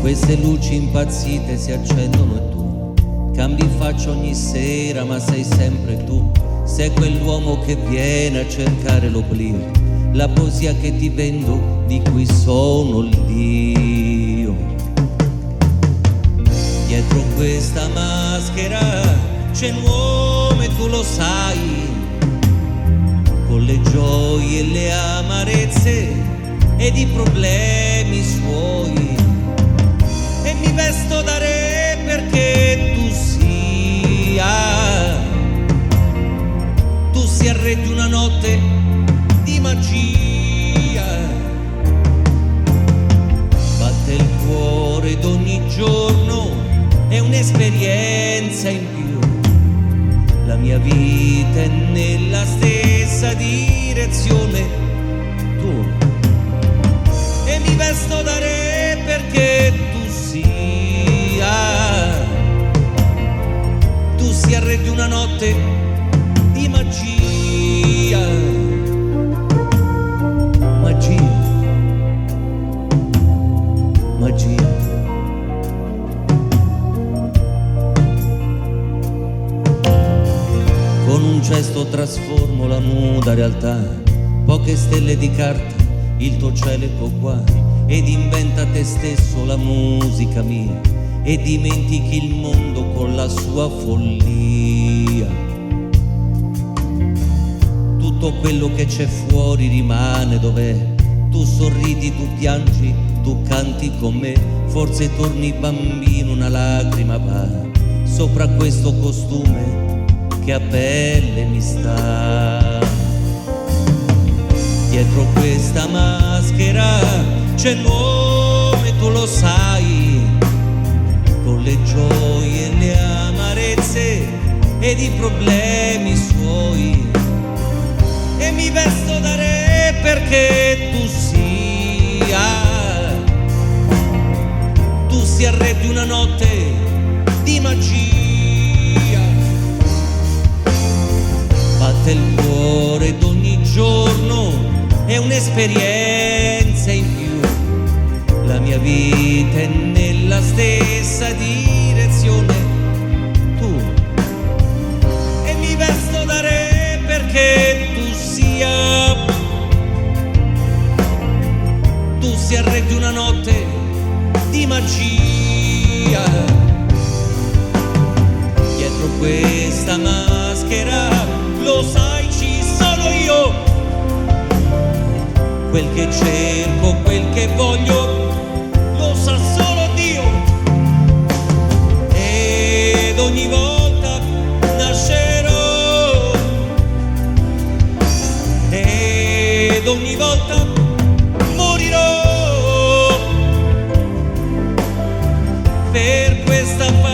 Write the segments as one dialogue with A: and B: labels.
A: Queste luci impazzite si accendono e tu cambi faccia ogni sera, ma sei sempre tu. Sei quell'uomo che viene a cercare l'oblio, la poesia che ti vendo, di cui sono il Dio. Dietro questa maschera c'è un uomo e tu lo sai, con le gioie e le amarezze ed i problemi suoi. E mi vesto da re perché tu sia re di una notte di magia. Batte il cuore d'ogni giorno, è un'esperienza in più. La mia vita è nella stessa direzione, tu. E mi vesto da re perché tu sia re di una notte di magia. Magia, magia. Con un gesto trasformo la nuda realtà, poche stelle di carta, il tuo cielo ecco qua, ed inventa te stesso la musica mia, e dimentichi il mondo con la sua follia. Tutto quello che c'è fuori rimane dov'è. Tu sorridi, tu piangi, tu canti con me. Forse torni bambino, una lacrima va sopra questo costume che a pelle mi sta. Dietro questa maschera c'è l'uomo e tu lo sai, con le gioie e le amarezze ed i problemi suoi. E mi vesto da re perché tu sia re di una notte di magia. Batte il cuore d'ogni giorno, è un'esperienza in più. La mia vita è nella stessa direzione, tu. E mi vesto da re perché tu sia re di una notte di magia. Dietro questa maschera, lo sai, ci sono io, quel che cerco, quel che voglio, lo sa solo Dio. Ed ogni volta nascerò, ed ogni volta morirò per questa favola.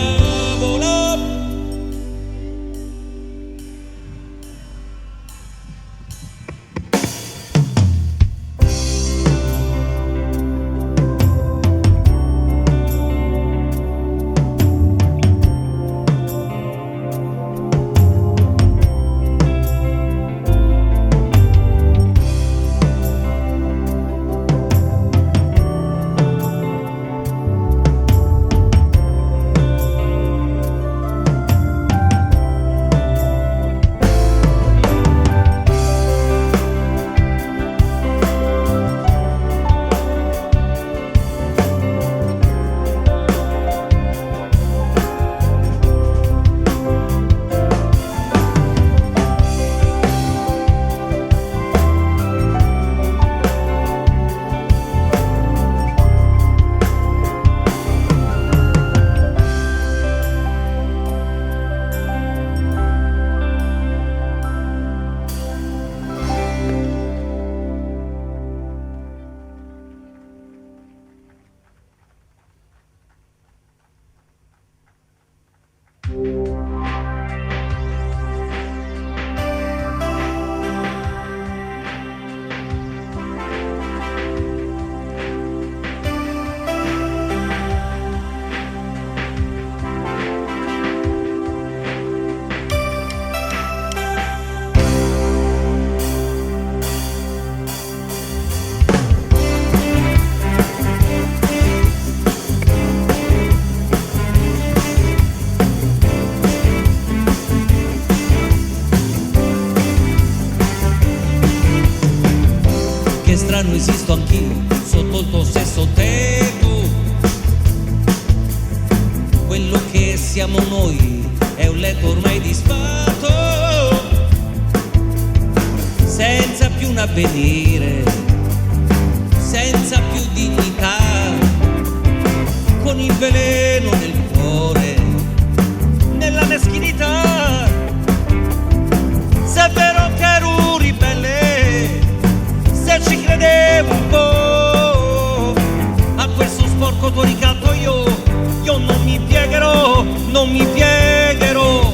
A: sto anch'io sotto il tuo stesso tetto. Quello che siamo noi è un letto ormai disfatto, senza più un avvenire, senza più dignità, con il veleno nel cuore, nella meschinità. Se è vero che ero ribelle, se ci credevo un po' a questo sporco tuo ricatto, io non mi piegherò, non mi piegherò.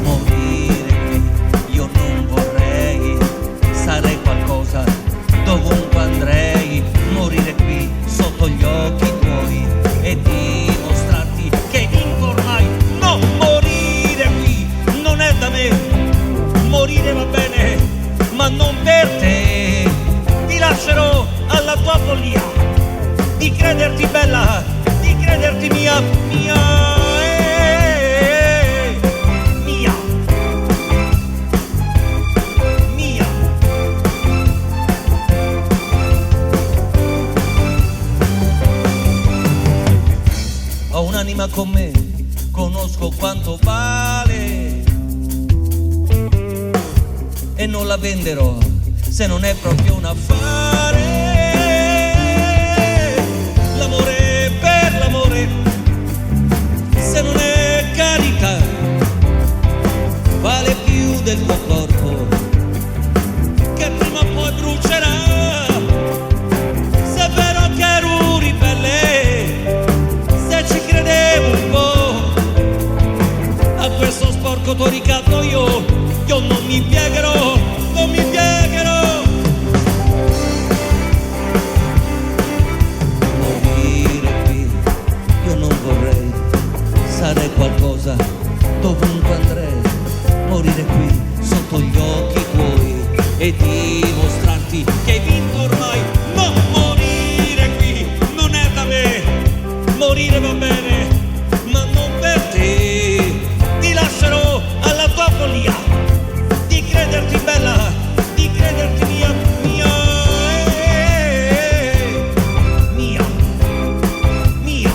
A: Morire qui io non vorrei, sarei qualcosa dovunque andrei. Morire qui sotto gli occhi tuoi e dimostrarti che hai vinto ormai. No, morire qui non è da me, morire va bene, ma non per te. Ti lascerò alla tua follia di crederti bella, di crederti mia, mia, mia, mia. Ho un'anima con me, conosco quanto vale e non la venderò se non è proprio un affare. L'amore per l'amore, se non è carità, vale più del tuo corpo che prima o poi brucerà. Se è vero che ero ribelle, se ci credevo un po' a questo sporco tuo ricatto, io non mi piegherò, non mi piegherò. Sarei qualcosa dovunque andrei, morire qui sotto gli occhi tuoi e dimostrarti che hai vinto ormai. No, morire qui non è da me, morire va bene, ma non per te. Ti lascerò alla tua follia di crederti bella, di crederti mia, mia, mia, mia.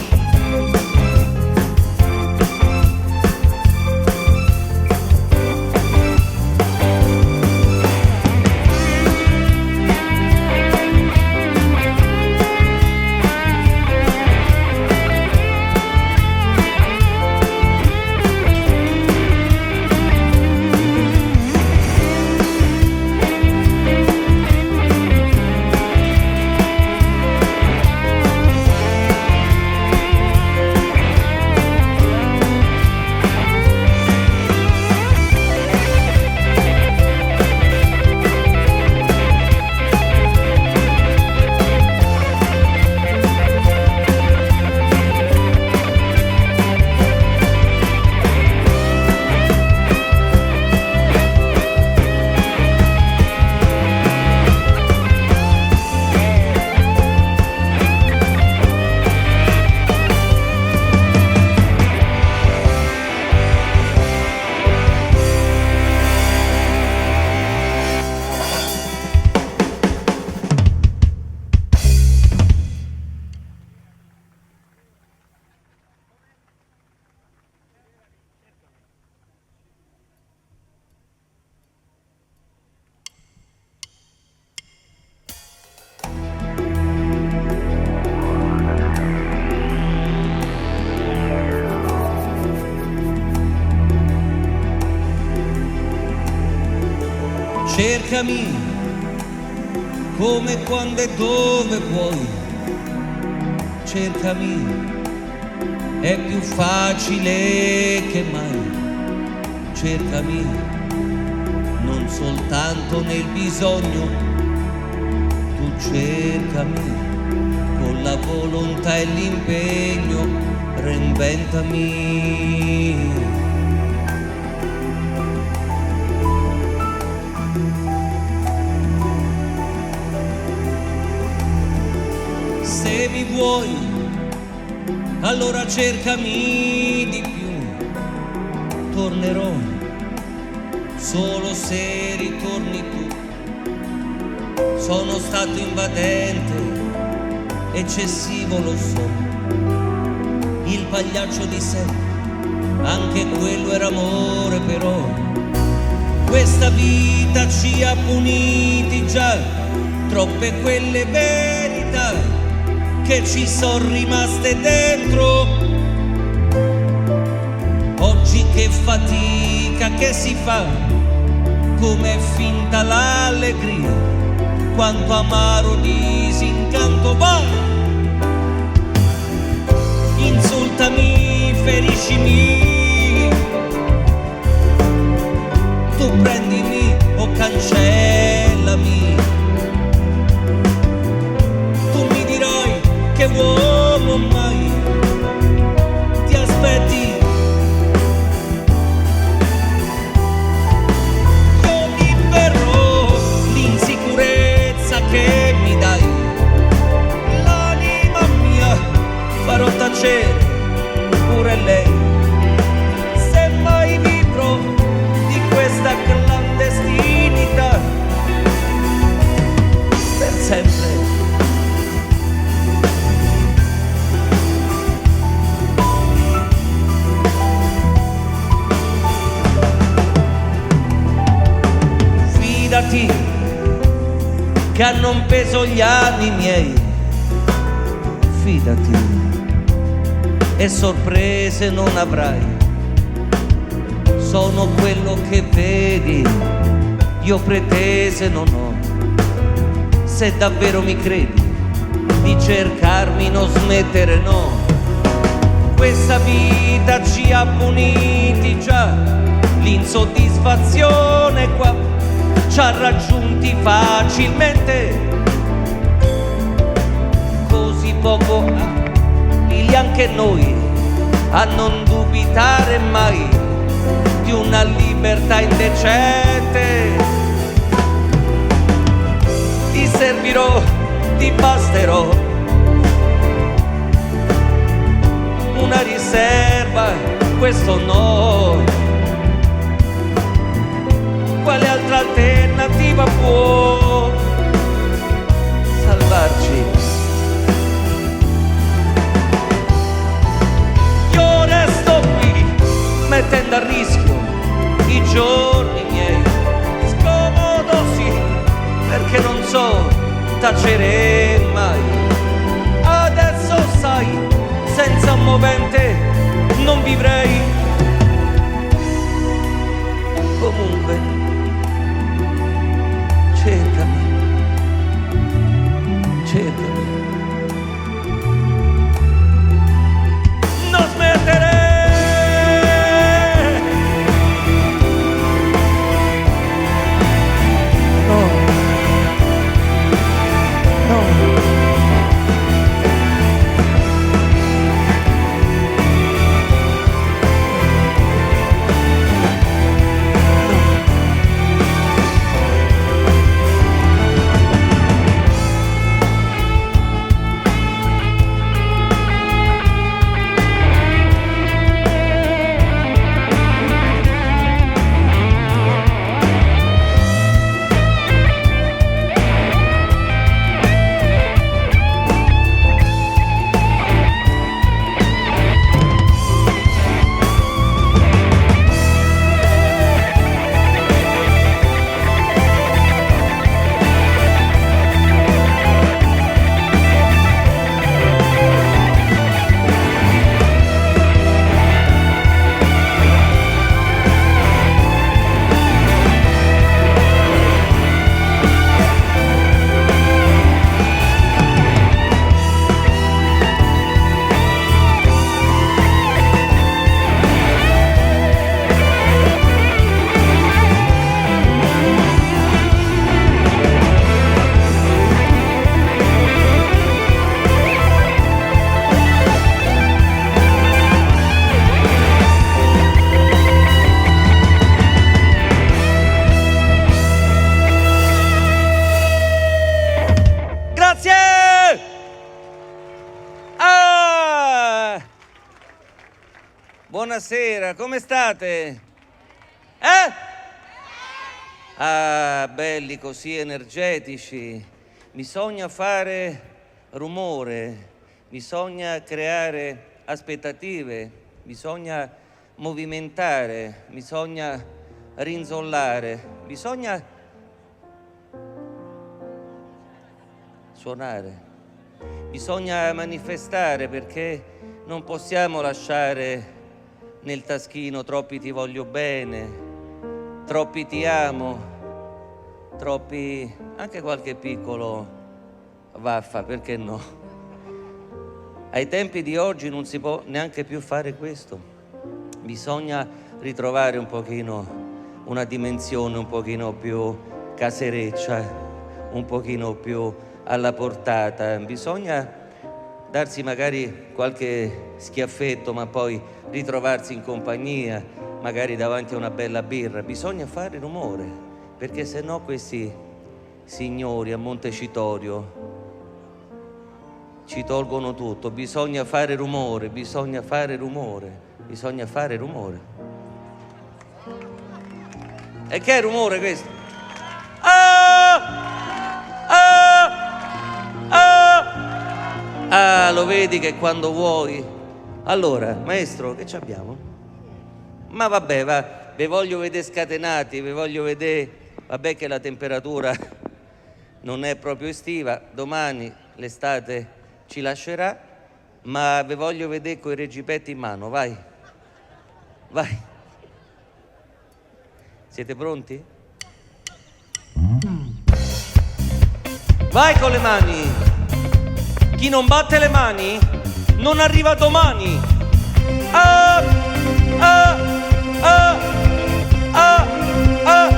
A: Cercami come, quando e dove vuoi, cercami, è più facile che mai. Cercami non soltanto nel bisogno, tu cercami con la volontà e l'impegno, reinventami. Se mi vuoi, allora cercami di più. Tornerò solo se ritorni tu. Sono stato invadente, eccessivo lo so, il pagliaccio di sé, anche quello era amore però. Questa vita ci ha puniti già, troppe quelle verità che ci sono rimaste dentro. Oggi che fatica che si fa, com'è finta l'allegria, quanto amaro disincanto va. Insultami, feriscimi, tu prendimi o cancellami. Tu mi dirai che uomo mai ti aspetti. Io liberò l'insicurezza che mi dai, l'anima mia farò tacere pure lei. Se mai vivrò di questa clandestinità per sempre. Fidati che hanno un peso gli anni miei, fidati e sorprese non avrai. Sono quello che vedi, io pretese non ho. Se davvero mi credi, di cercarmi non smettere no. Questa vita ci ha puniti già, l'insoddisfazione qua ci ha raggiunti facilmente. Così poco abili anche noi a non dubitare mai di una libertà indecente. Ti servirò, ti basterò una riserva, questo no. Quale altra alternativa può salvarci? Io resto qui mettendo a rischio i giorni miei. Scomodo sì, perché non so tacere mai. Adesso sai, senza un movente non vivrei. Comunque cercami, cercami, non smettere. No, no. Buonasera, come state? Ah, belli così energetici. Bisogna fare rumore, bisogna creare aspettative, bisogna movimentare, bisogna rinzollare, bisogna suonare, bisogna manifestare, perché non possiamo lasciare nel taschino troppi ti voglio bene, troppi ti amo, troppi anche qualche piccolo vaffa, perché no? Ai tempi di oggi non si può neanche più fare questo. Bisogna ritrovare un pochino una dimensione un pochino più casereccia, un pochino più alla portata. Bisogna darsi magari qualche schiaffetto, ma poi ritrovarsi in compagnia, magari davanti a una bella birra. Bisogna fare rumore, perché se no questi signori a Montecitorio ci tolgono tutto. Bisogna fare rumore, bisogna fare rumore, bisogna fare rumore. E che è rumore questo? Lo vedi che quando vuoi. Allora, maestro, che ci abbiamo? Ma vabbè, va, ve voglio vedere scatenati, ve voglio vedere. Vabbè che la temperatura non è proprio estiva, domani l'estate ci lascerà, ma ve voglio vedere coi reggipetti in mano, vai. Vai. Siete pronti? Vai con le mani! Chi non batte le mani non arriva domani! Ah! Ah! Ah! Ah! Ah!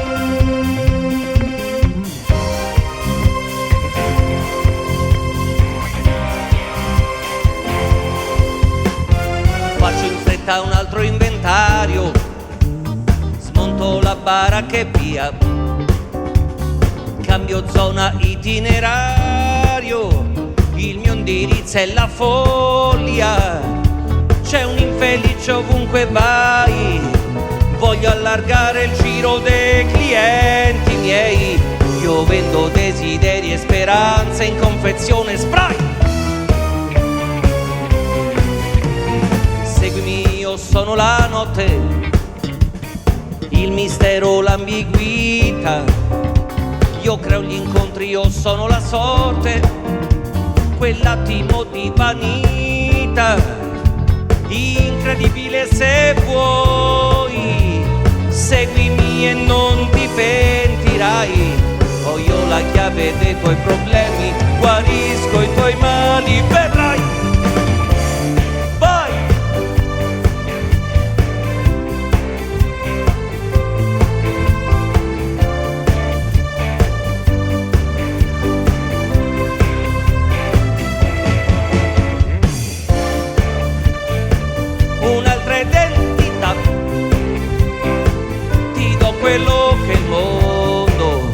A: Faccio in fretta un altro inventario, smonto la baracca e via, cambio zona itinerario, il mio indirizzo è la follia, c'è un infelice ovunque vai, voglio allargare il giro dei clienti miei, io vendo desideri e speranze in confezione spray. Seguimi, io sono la notte, il mistero, l'ambiguità, io creo gli incontri, io sono la sorte, quell'attimo di vanità, incredibile se vuoi, seguimi e non ti pentirai, ho io la chiave dei tuoi problemi, guarisco i tuoi mali, vedrai. Vai! Un'altra identità, ti do quello che il mondo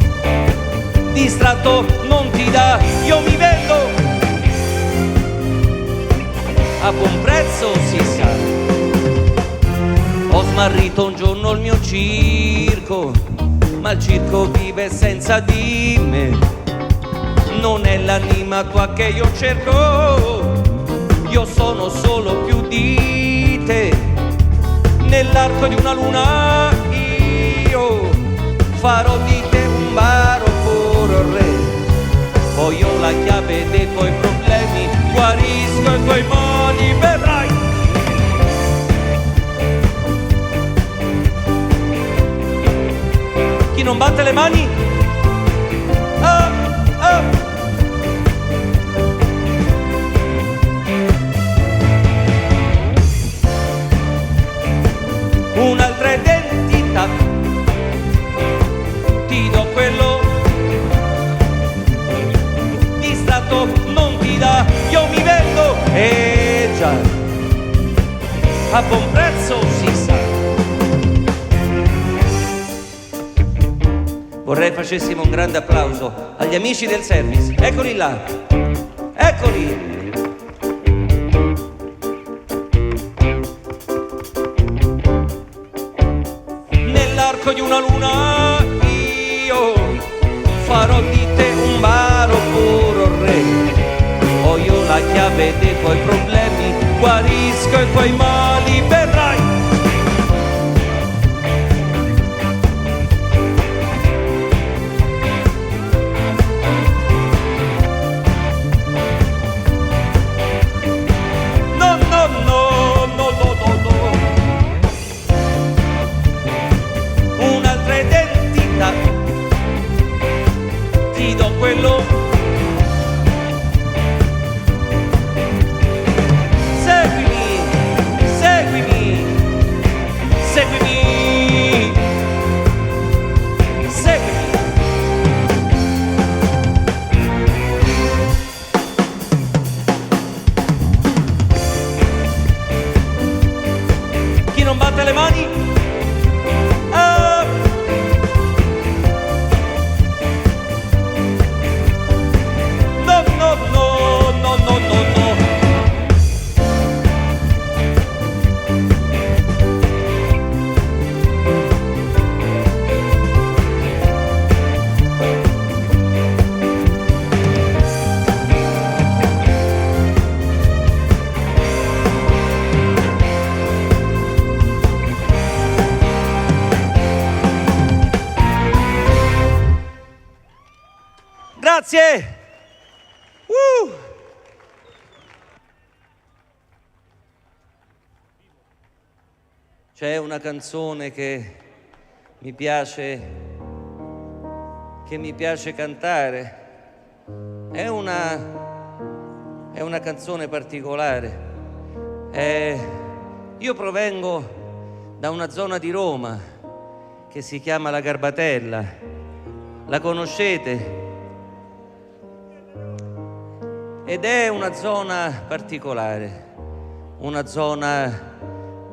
A: distratto non ti dà, io mi vendo a buon prezzo, si sa. Ho smarrito un giorno il mio circo, ma il circo vive senza di me, non è l'anima tua che io cerco, io sono solo più di te, nell'arco di una luna io farò di te un barocco re, poi ho la chiave dei tuoi problemi, guarisco i tuoi mali, vedrai. Chi non batte le mani? Ah, ah. Un'altra identità, ti do quello distratto non ti dà, io mi vendo, già, a buon prezzo si sa. Vorrei facessimo un grande applauso agli amici del service, eccoli là, eccoli. Nell'arco di una luna la chiave dei tuoi problemi, guarisco i tuoi mali, vedrai. No, no, no, no, no, no, no. Un'altra identità, ti do quello. Non batte le mani. No, no, no, no, no, no, no. Grazie! C'è una canzone che mi piace cantare. È una canzone particolare. Io provengo da una zona di Roma che si chiama la Garbatella. La conoscete? Ed è una zona particolare, una zona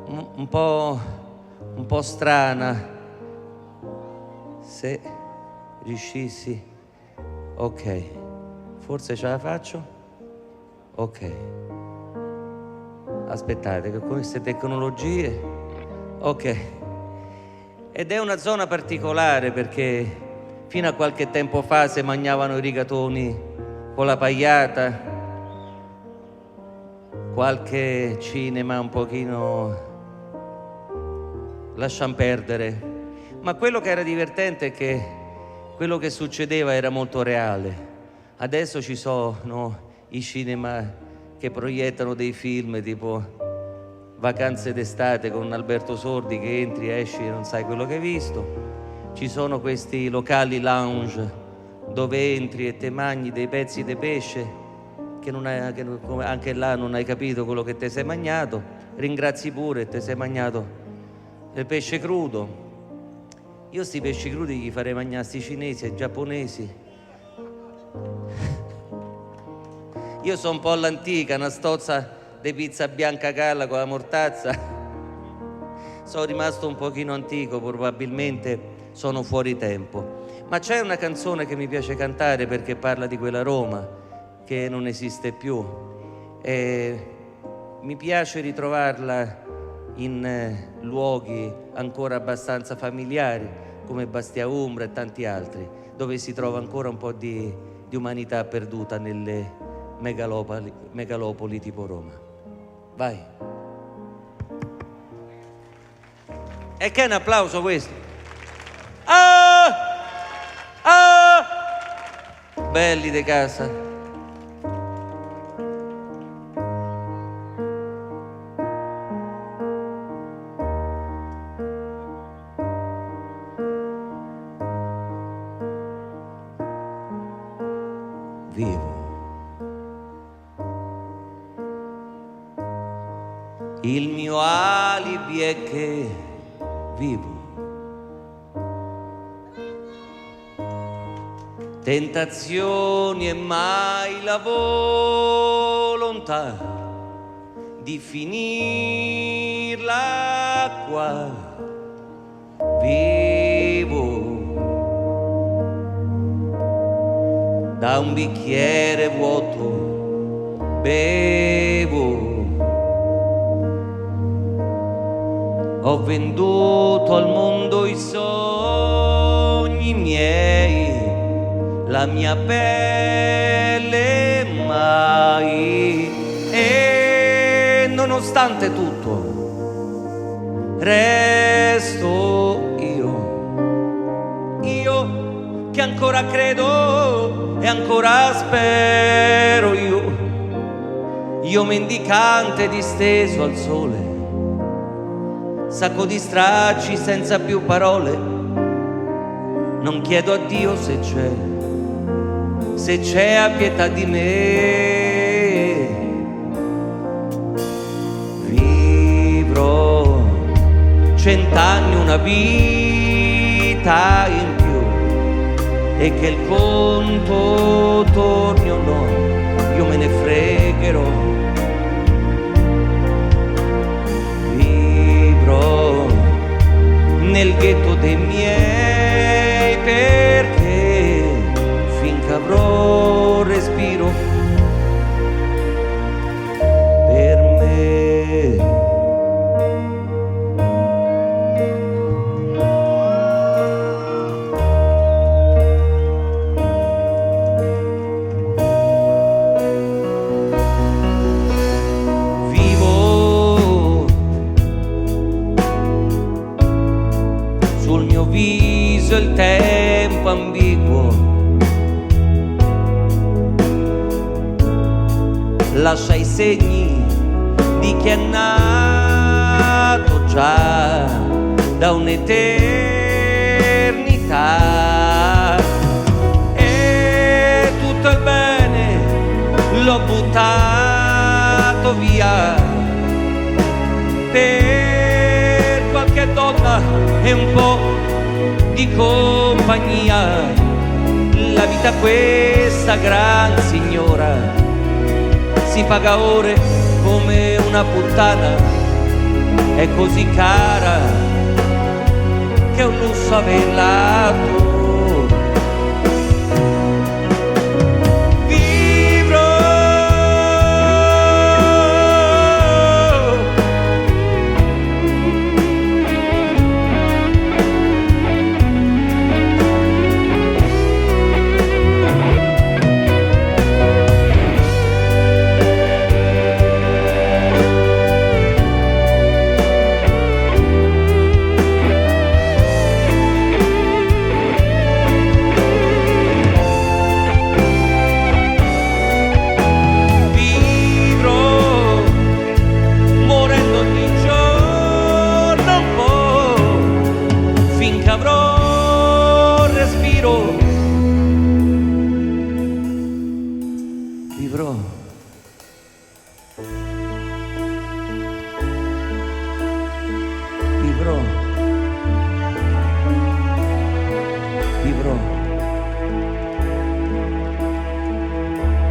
A: un po' strana. Se riuscissi, ok, forse ce la faccio? Ok, aspettate che con queste tecnologie, ok. Ed è una zona particolare perché fino a qualche tempo fa si mangiavano i rigatoni con la pagliata, qualche cinema un pochino lasciam perdere, ma quello che era divertente è che quello che succedeva era molto reale. Adesso ci sono i cinema che proiettano dei film tipo Vacanze d'estate con Alberto Sordi, che entri e esci e non sai quello che hai visto. Ci sono questi locali lounge dove entri e te mangi dei pezzi di pesce che anche là non hai capito quello che te sei mangiato, ringrazi pure e te sei mangiato il pesce crudo. Io sti pesci crudi gli farei mangiare sti cinesi e giapponesi. Io sono un po' all'antica, una stozza di pizza bianca calla con la mortazza. Sono rimasto un pochino antico, probabilmente sono fuori tempo. Ma c'è una canzone che mi piace cantare perché parla di quella Roma che non esiste più e mi piace ritrovarla in luoghi ancora abbastanza familiari come Bastia Umbra e tanti altri, dove si trova ancora un po' di umanità perduta nelle megalopoli tipo Roma. Vai. E che è un applauso questo? Belli di casa. Vivo. Il mio alibi è che vivo. Tentazioni e mai la volontà di finirla qua. Vivo da un bicchiere vuoto, bevo. Ho venduto al mondo i sogni miei, la mia pelle mai nonostante tutto resto io che ancora credo e ancora spero, io mendicante disteso al sole, sacco di stracci senza più parole, non chiedo a Dio se c'è a pietà di me. Vivrò 100 anni, una vita in più, e che il conto torni o no, io me ne fregherò. Vivrò nel ghetto dei miei, perché finché avrò respiro per me. Il tempo ambiguo lascia i segni di chi è nato già da un'eternità, e tutto il bene l'ho buttato via per qualche donna e un po' di compagnia. La vita, questa gran signora, si paga ore come una puttana, è così cara che è un lusso averla tu.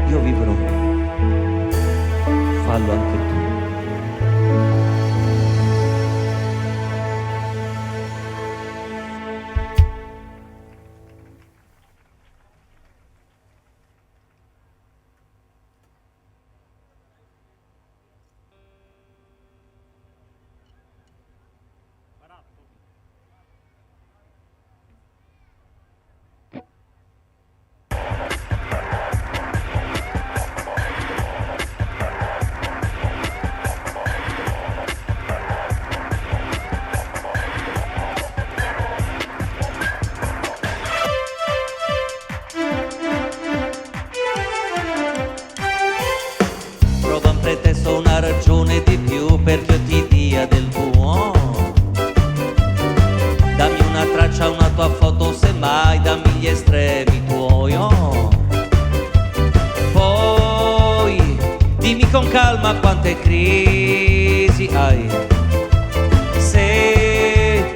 A: Io vivrò, fallo anche tu. Pretesto una ragione di più perché io ti dia del tuo. Dammi una traccia, una tua foto, semmai dammi gli estremi tuoi. Poi dimmi con calma quante crisi hai, se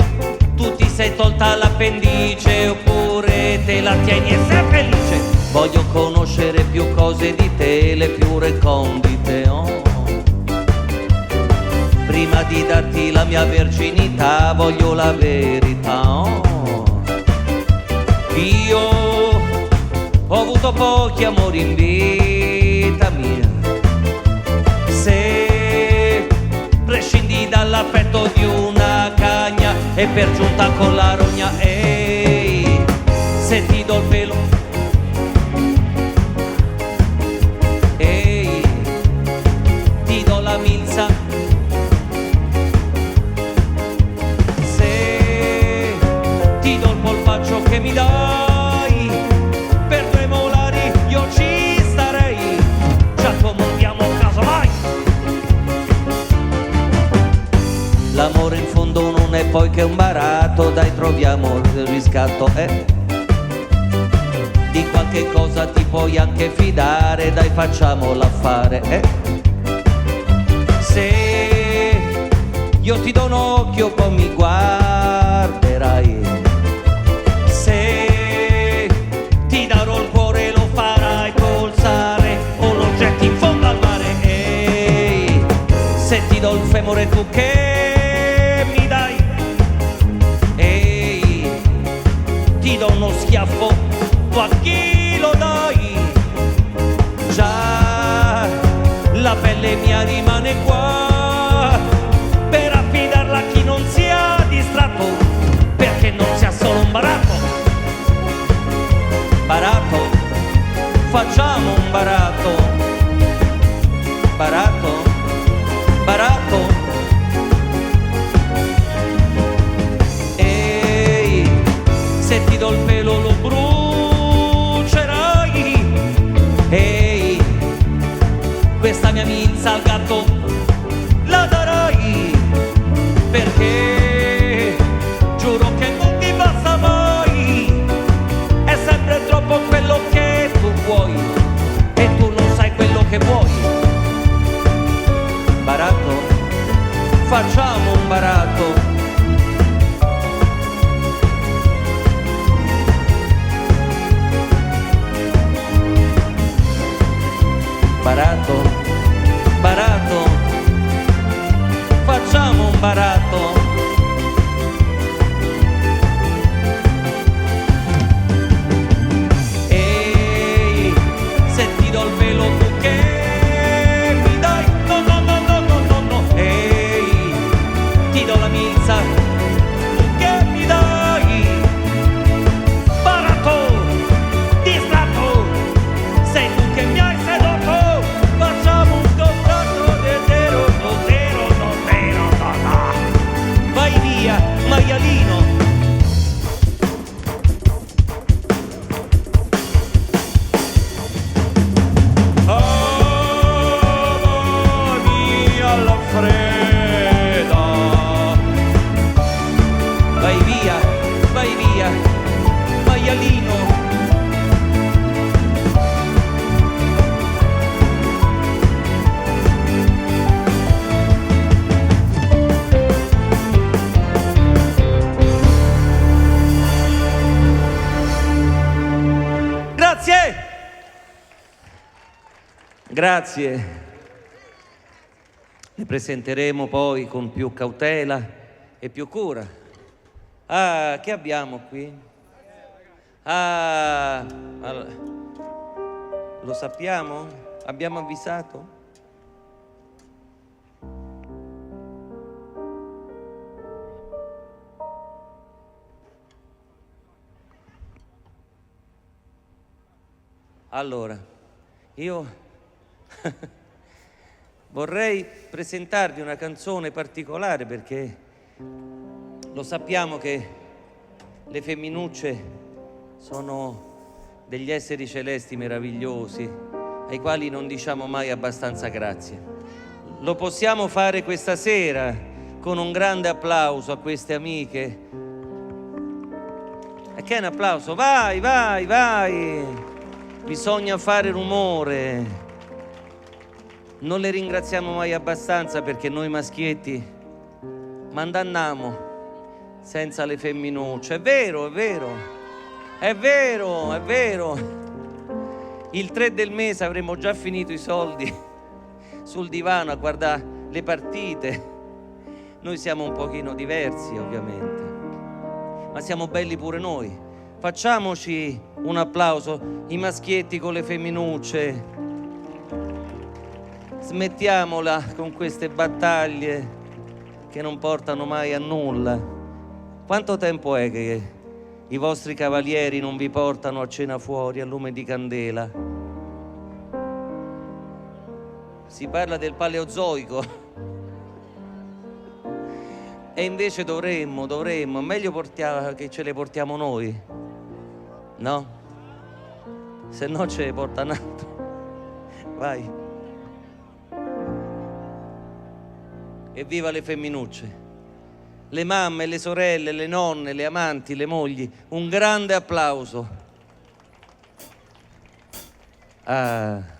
A: tu ti sei tolta l'appendice oppure te la tieni e sei felice. Voglio conoscere più cose di te, le più recondite, prima di darti la mia verginità voglio la verità, Io ho avuto pochi amori in vita mia, se prescindi dall'affetto di una cagna e per giunta con la rogna, ehi, se ti do il pelo, ti do la milza poi che un baratto, dai troviamo il riscatto, di qualche cosa ti puoi anche fidare, dai facciamo l'affare, Se io ti do un occhio poi mi guarderai, se ti darò il cuore lo farai polsare o lo getti in fondo al mare, ehi, se ti do il femore tu che mi dai, ehi, ti do uno schiaffo tu a chi lo dai, già la pelle mia rimane qua per affidarla a chi non sia distratto, perché non sia solo un baratto. Baratto, facciamo un baratto, baratto, baratto. Ehi, se ti do il pelo lo brucerai, ehi, questa mia milza al gatto la darai, perché giuro che non ti basta mai, è sempre troppo quello che tu vuoi e tu non sai quello che vuoi. Baratto, facciamo un baratto. Baratto, baratto, facciamo un baratto. Ehi, se ti do il velo tu che mi dai, no, no, no, no, no, no, no. Ehi, ti do la milza tu che mi dai. Baratto, distratto, sei tu che mi hai sedotto. Facciamo un contratto zero, zero, zero, no, no. Vai via, maialino. Amami alla fredda. Vai via, maialino. Grazie! Grazie. Le presenteremo poi con più cautela e più cura. Ah, che abbiamo qui? Ah, lo sappiamo? Abbiamo avvisato? Allora, io vorrei presentarvi una canzone particolare perché lo sappiamo che le femminucce sono degli esseri celesti meravigliosi ai quali non diciamo mai abbastanza grazie. Lo possiamo fare questa sera con un grande applauso a queste amiche. E che è un applauso? Vai, vai, vai! Bisogna fare rumore. Non le ringraziamo mai abbastanza perché noi maschietti mandanniamo senza le femminucce. È vero, è vero, è vero, è vero. Il 3 del mese avremo già finito i soldi sul divano a guardare le partite. Noi siamo un pochino diversi ovviamente, ma siamo belli pure noi. Facciamoci un applauso, i maschietti con le femminucce. Smettiamola con queste battaglie che non portano mai a nulla. Quanto tempo è che i vostri cavalieri non vi portano a cena fuori a lume di candela? Si parla del Paleozoico. E invece dovremmo, meglio che ce le portiamo noi. No? Se no ce ne porta un altro. Vai. Evviva le femminucce. le mamme, le sorelle, le nonne, le amanti, le mogli, un grande applauso. Ah.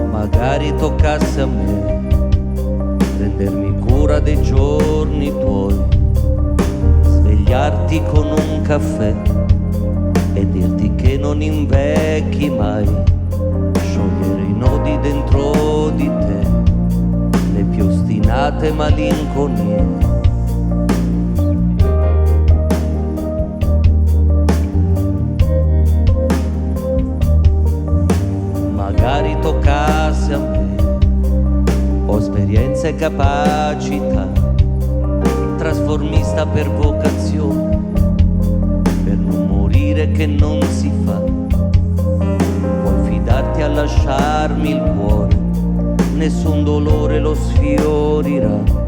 A: Magari toccasse a me prendermi cura dei giorni tuoi, svegliarti con un caffè e dirti che non invecchi mai, sciogliere i nodi dentro di te, le più ostinate malinconie. Magari toccasse a me, ho esperienza e capacità, trasformista per vocazione, per non morire che non si fa. Puoi fidarti a lasciarmi il cuore, nessun dolore lo sfiorirà.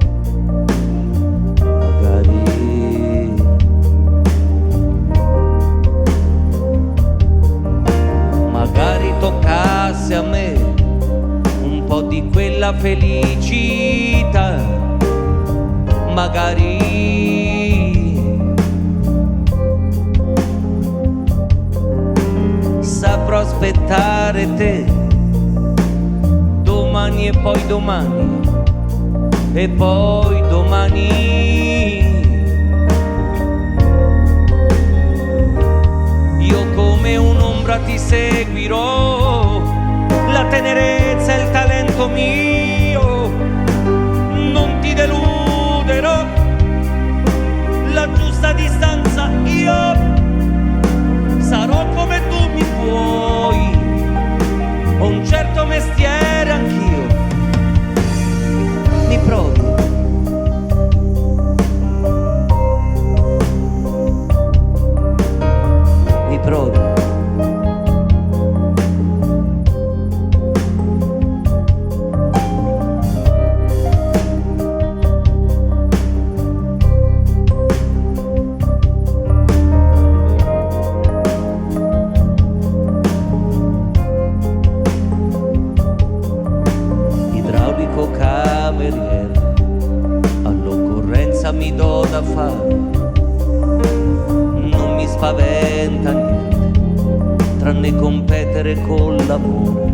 A: Magari toccasse a me un po' di quella felicità, magari saprò aspettare te domani e poi domani e poi domani. Io come un'ombra ti seguirò, la tenerezza e il talento mio, non ti deluderò, la giusta distanza io sarò come tu mi vuoi, ho un certo mestiere anch'io, mi provi. Mi provi. Idraulico cameriere, all'occorrenza mi do da fare, non mi spaventa niente, tranne competere con l'amore,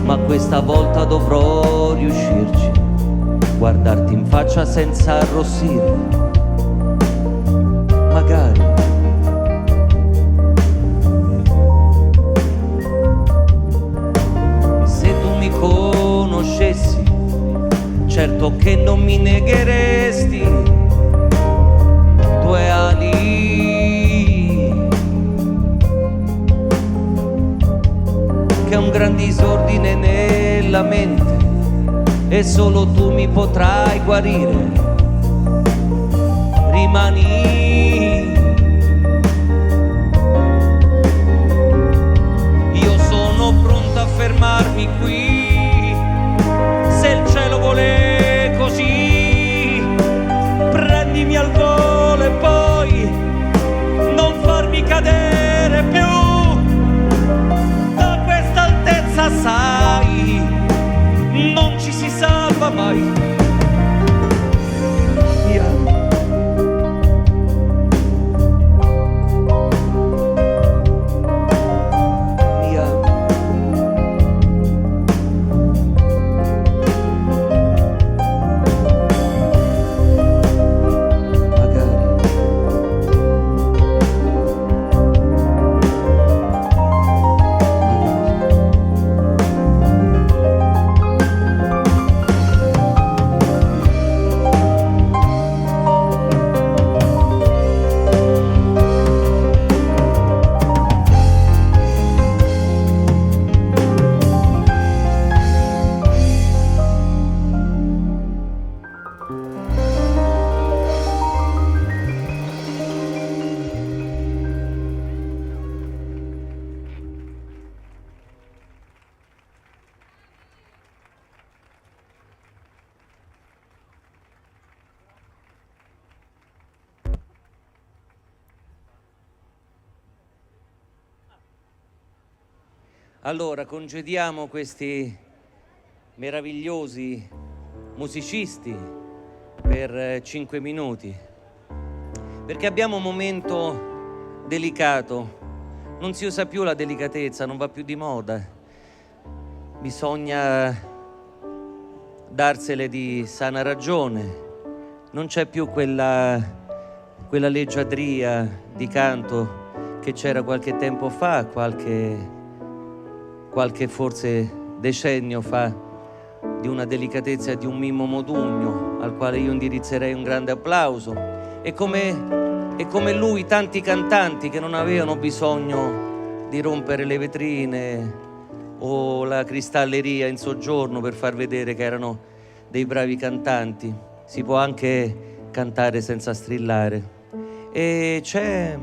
A: ma questa volta dovrò riuscirci, guardarti in faccia senza arrossire, magari. Se tu mi conoscessi, certo che non mi negheresti 2 ali che è un gran disordine nella mente e solo tu mi potrai guarire. Rimani, io sono pronto a fermarmi qui, se il cielo vuole così, prendimi al volo e poi non farmi cadere più da questa altezza, sai, non ci si salva mai. Allora, congediamo questi meravigliosi musicisti per 5 minuti, perché abbiamo un momento delicato. Non si usa più la delicatezza, non va più di moda. Bisogna darsele di sana ragione. Non c'è più quella leggiadria di canto che c'era qualche tempo fa, qualche forse decennio fa, di una delicatezza e di un Mimmo Modugno, al quale io indirizzerei un grande applauso, e come lui tanti cantanti che non avevano bisogno di rompere le vetrine o la cristalleria in soggiorno per far vedere che erano dei bravi cantanti. Si può anche cantare senza strillare. E c'è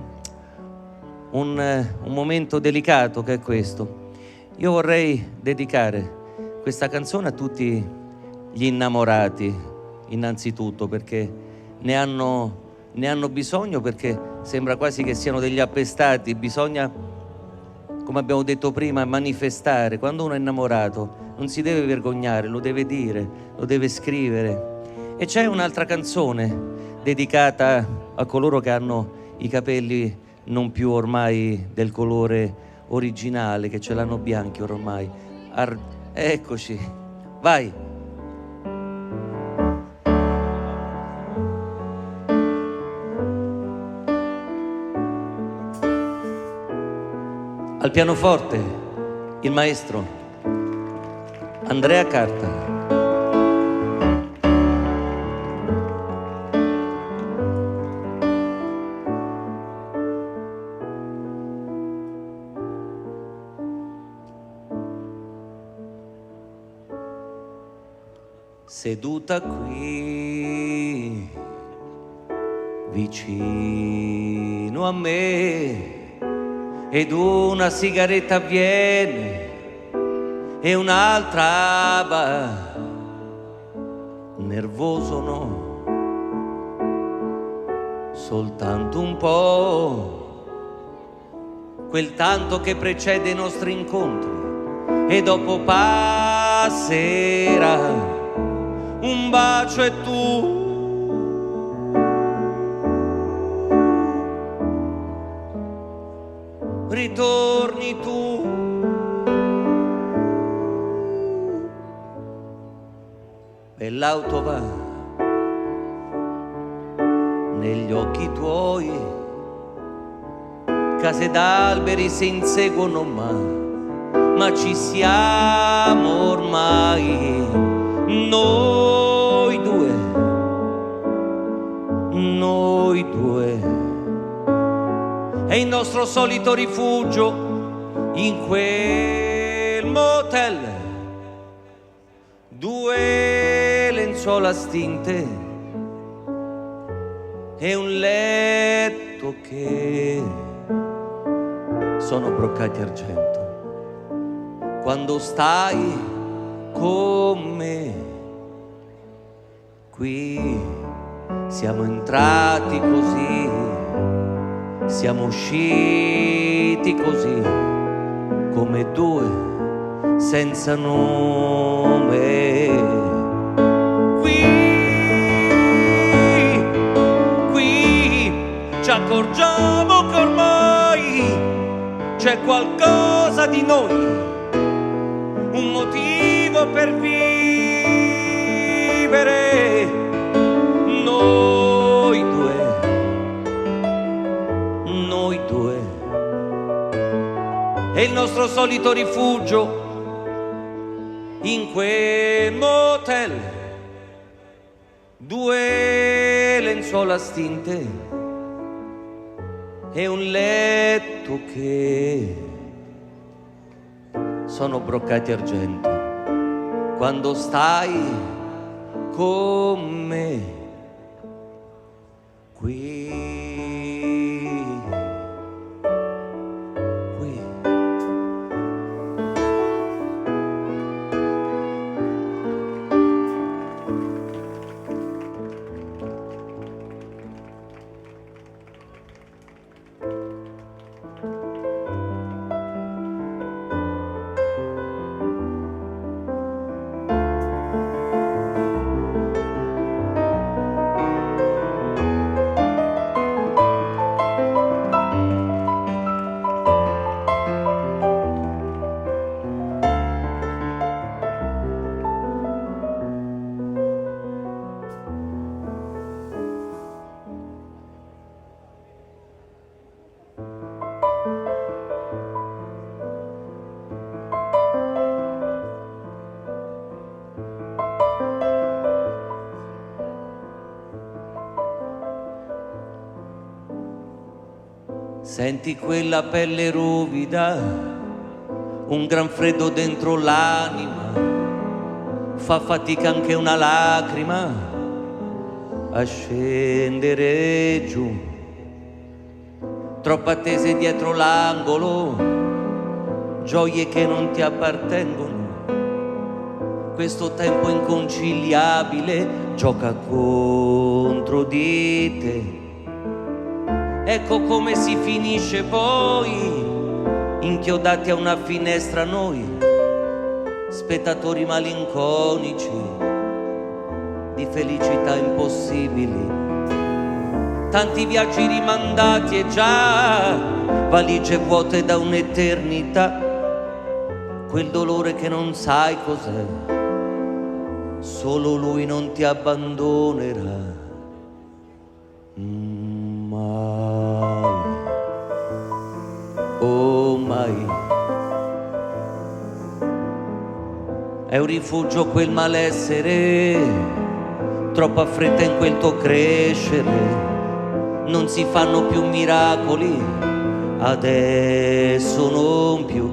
A: un momento delicato che è questo. Io vorrei dedicare questa canzone a tutti gli innamorati, innanzitutto, perché ne hanno bisogno, perché sembra quasi che siano degli appestati. Bisogna, come abbiamo detto prima, manifestare. Quando uno è innamorato non si deve vergognare, lo deve dire, lo deve scrivere. E c'è un'altra canzone dedicata a coloro che hanno i capelli non più ormai del colore originale, che ce l'hanno bianchi ormai. Eccoci, vai. Al pianoforte il maestro Andrea Carta. Seduta qui vicino a me, ed una sigaretta avviene e un'altra va. Nervoso no, soltanto un po', quel tanto che precede i nostri incontri e dopo passerà. Un bacio e tu ritorni tu. E l'auto va negli occhi tuoi, case d'alberi si inseguono ma ci siamo ormai. Noi due, è il nostro solito rifugio in quel motel. 2 lenzuola stinte e un letto che sono broccati argento. Quando stai con me qui, siamo entrati così, siamo usciti così, come 2 senza nome. Qui ci accorgiamo che ormai c'è qualcosa di noi, un motivo per vivere. Noi due, è il nostro solito rifugio in quel motel. 2 lenzuola stinte e un letto che sono broccati argento. Quando stai con me qui. Senti quella pelle ruvida, un gran freddo dentro l'anima, fa fatica anche una lacrima a scendere giù. Troppe attese dietro l'angolo, gioie che non ti appartengono. Questo tempo inconciliabile gioca contro di te. Ecco come si finisce poi, inchiodati a una finestra noi, spettatori malinconici di felicità impossibili. Tanti viaggi rimandati e già valigie vuote da un'eternità. Quel dolore che non sai cos'è, solo lui non ti abbandonerà mai, oh mai. È un rifugio quel malessere, troppa fretta in quel tuo crescere. Non si fanno più miracoli, adesso non più.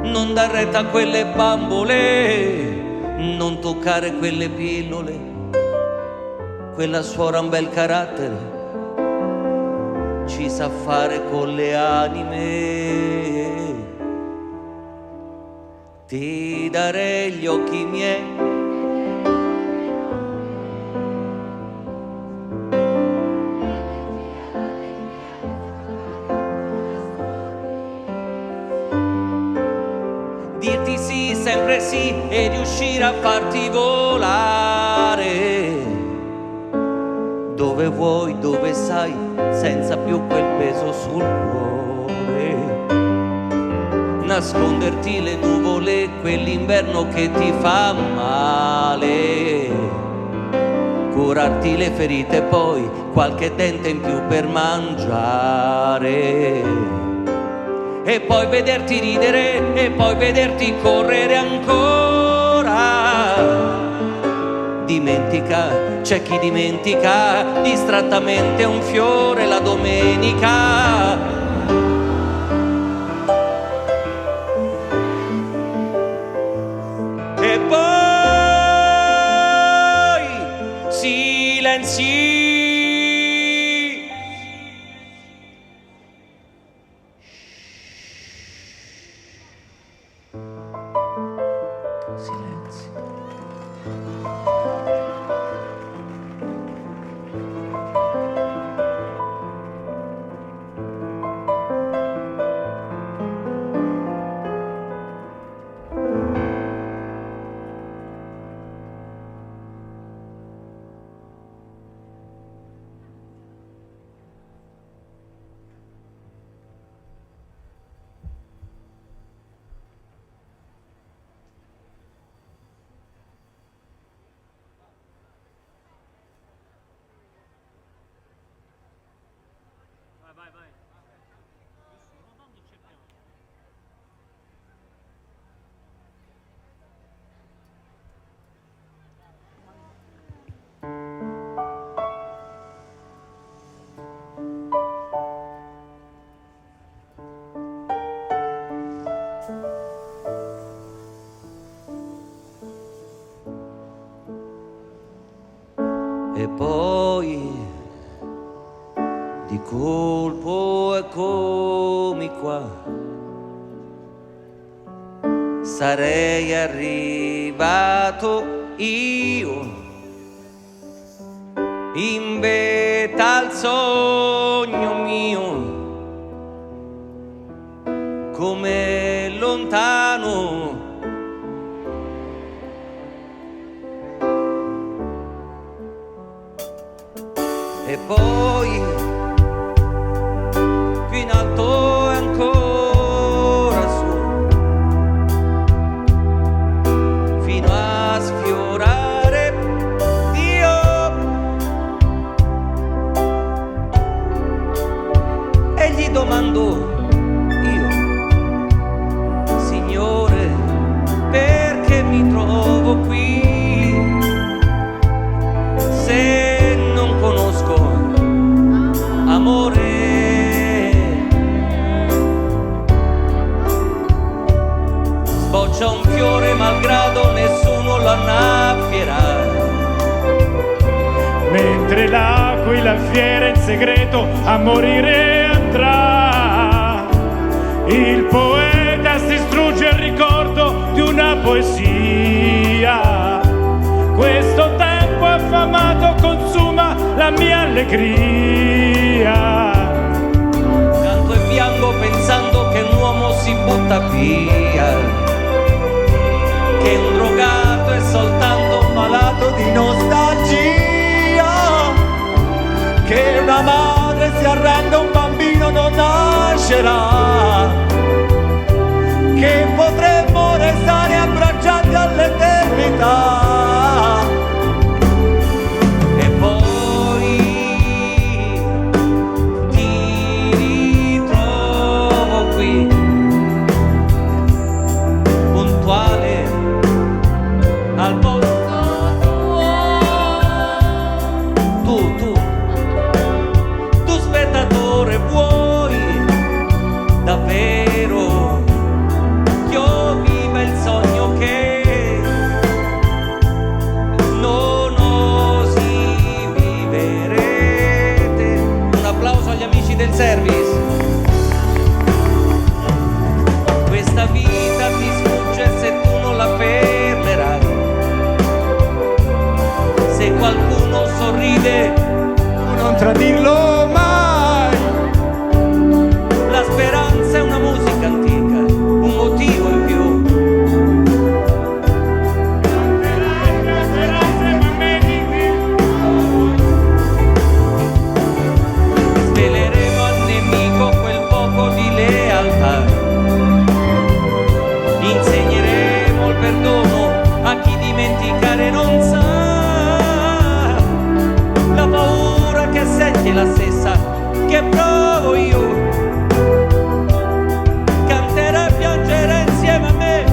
A: Non dar retta a quelle bambole, non toccare quelle pillole. Quella suora ha un bel carattere, ci sa fare con le anime. Ti darei gli occhi miei, dirti sì, sempre sì, e riuscire a farti volare dove vuoi, dove sai, senza più quel peso sul cuore. Nasconderti le nuvole, quell'inverno che ti fa male, curarti le ferite, poi qualche dente in più per mangiare, e poi vederti ridere, e poi vederti correre ancora. Dimentica, c'è chi dimentica distrattamente un fiore la domenica. E poi silenzi. Silenzi. Vai. E poi di colpo eccomi qua, sarei arrivato io in vetta al sogno mio, come lontano. E poi più in alto e ancora su, fino a sfiorare Dio. E gli domando io, Signore, perché mi trovo qui se non conosco
B: qui la fiera in segreto a morire andrà. Il poeta si strugge il ricordo di una poesia. Questo tempo affamato consuma la mia allegria.
A: Canto e piango pensando che un uomo si butta via, che un drogato è soltanto un malato di nostalgia, che una madre si arrende, un bambino non nascerà, che potremmo restare abbracciati all'eternità. E poi ti ritrovo qui, puntuale al posto tuo. Tu spettatore, vuoi davvero che io viva il sogno che non osi viverete? Un applauso agli amici del service. Questa vita ti sfugge se tu non la fermerai. Se qualcuno sorride, tu non tradirlo mai. La speranza è una musica antica, un motivo in più. Sveleremo al nemico quel poco di lealtà. Insegneremo il perdono a chi dimenticare non sa. La paura che senti è la stessa che provo io. Canterà e piangerà insieme a me.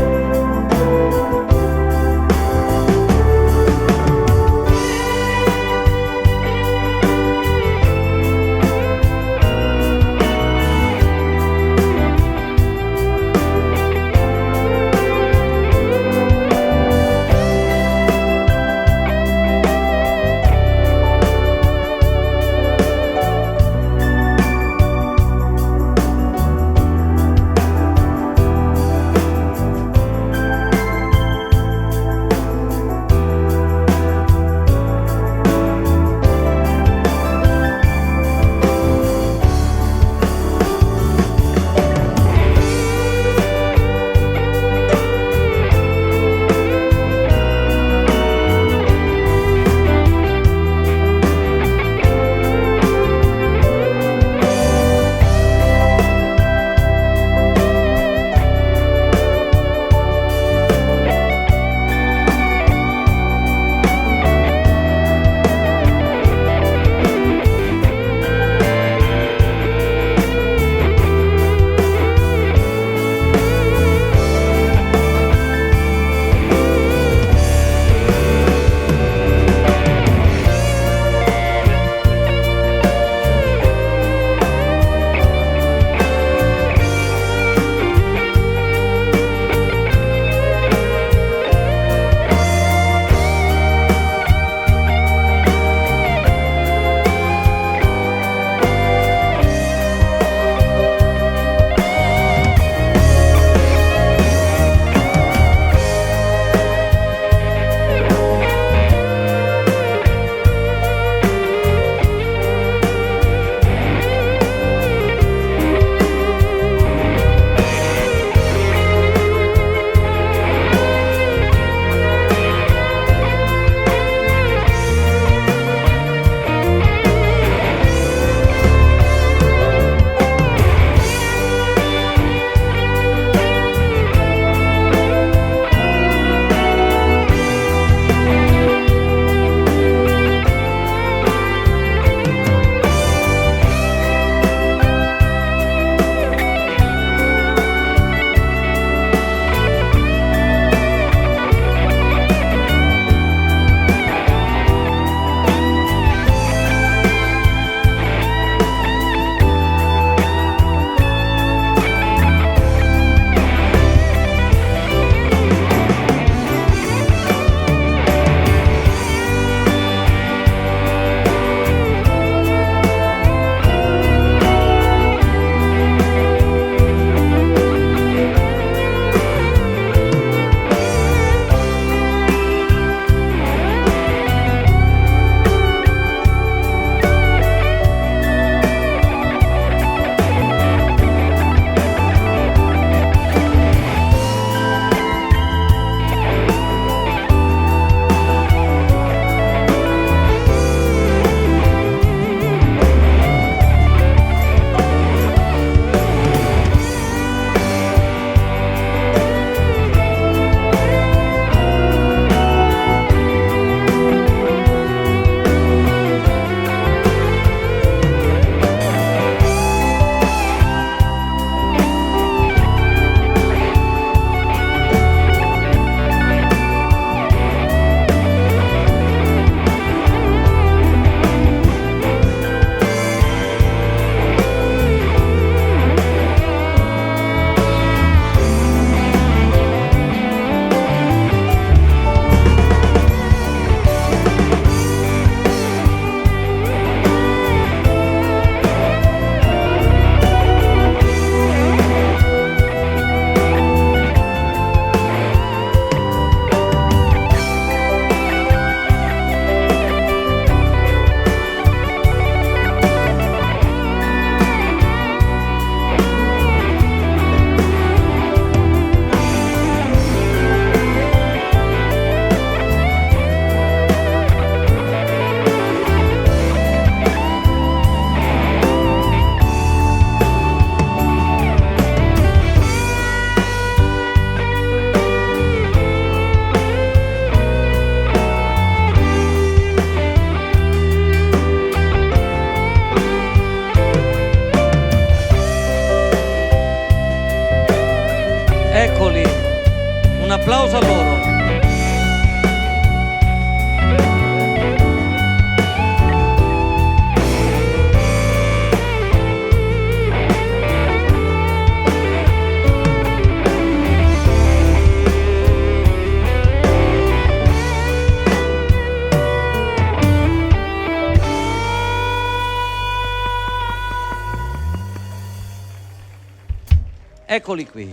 A: Eccoli qui.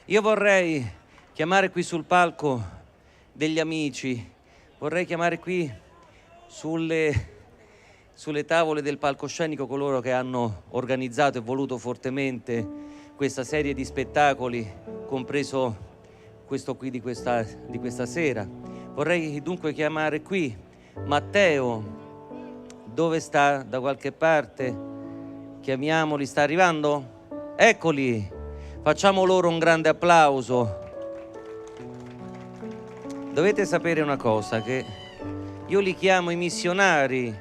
A: Io vorrei chiamare qui sul palco degli amici, vorrei chiamare qui sulle tavole del palcoscenico coloro che hanno organizzato e voluto fortemente questa serie di spettacoli, compreso questo qui di questa sera. Vorrei dunque chiamare qui Matteo. Dove sta? Da qualche parte? Chiamiamoli, sta arrivando? Eccoli, facciamo loro un grande applauso. Dovete sapere una cosa, che io li chiamo i missionari.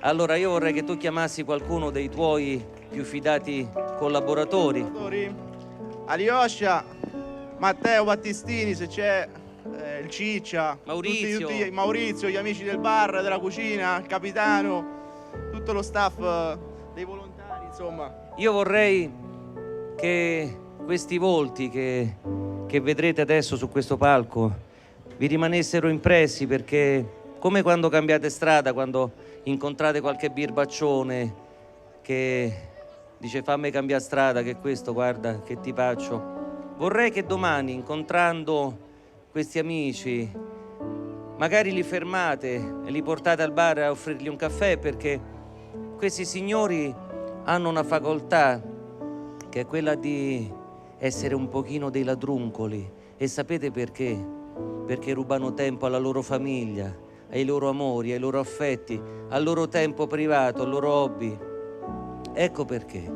A: Allora io vorrei che tu chiamassi qualcuno dei tuoi più fidati collaboratori.
C: Alyosha, Matteo Battistini, se c'è, il Ciccia,
A: Maurizio.
C: tutti, Maurizio, gli amici del bar, della cucina, il capitano, tutto lo staff dei volontari, insomma.
A: Io vorrei che questi volti che vedrete adesso su questo palco vi rimanessero impressi, perché come quando cambiate strada, quando incontrate qualche birbaccione che dice fammi cambiare strada, che questo guarda che ti faccio, vorrei che domani, incontrando questi amici, magari li fermate e li portate al bar a offrirgli un caffè, perché questi signori hanno una facoltà che è quella di essere un pochino dei ladruncoli. E sapete perché? Perché rubano tempo alla loro famiglia, ai loro amori, ai loro affetti, al loro tempo privato, al loro hobby. Ecco perché.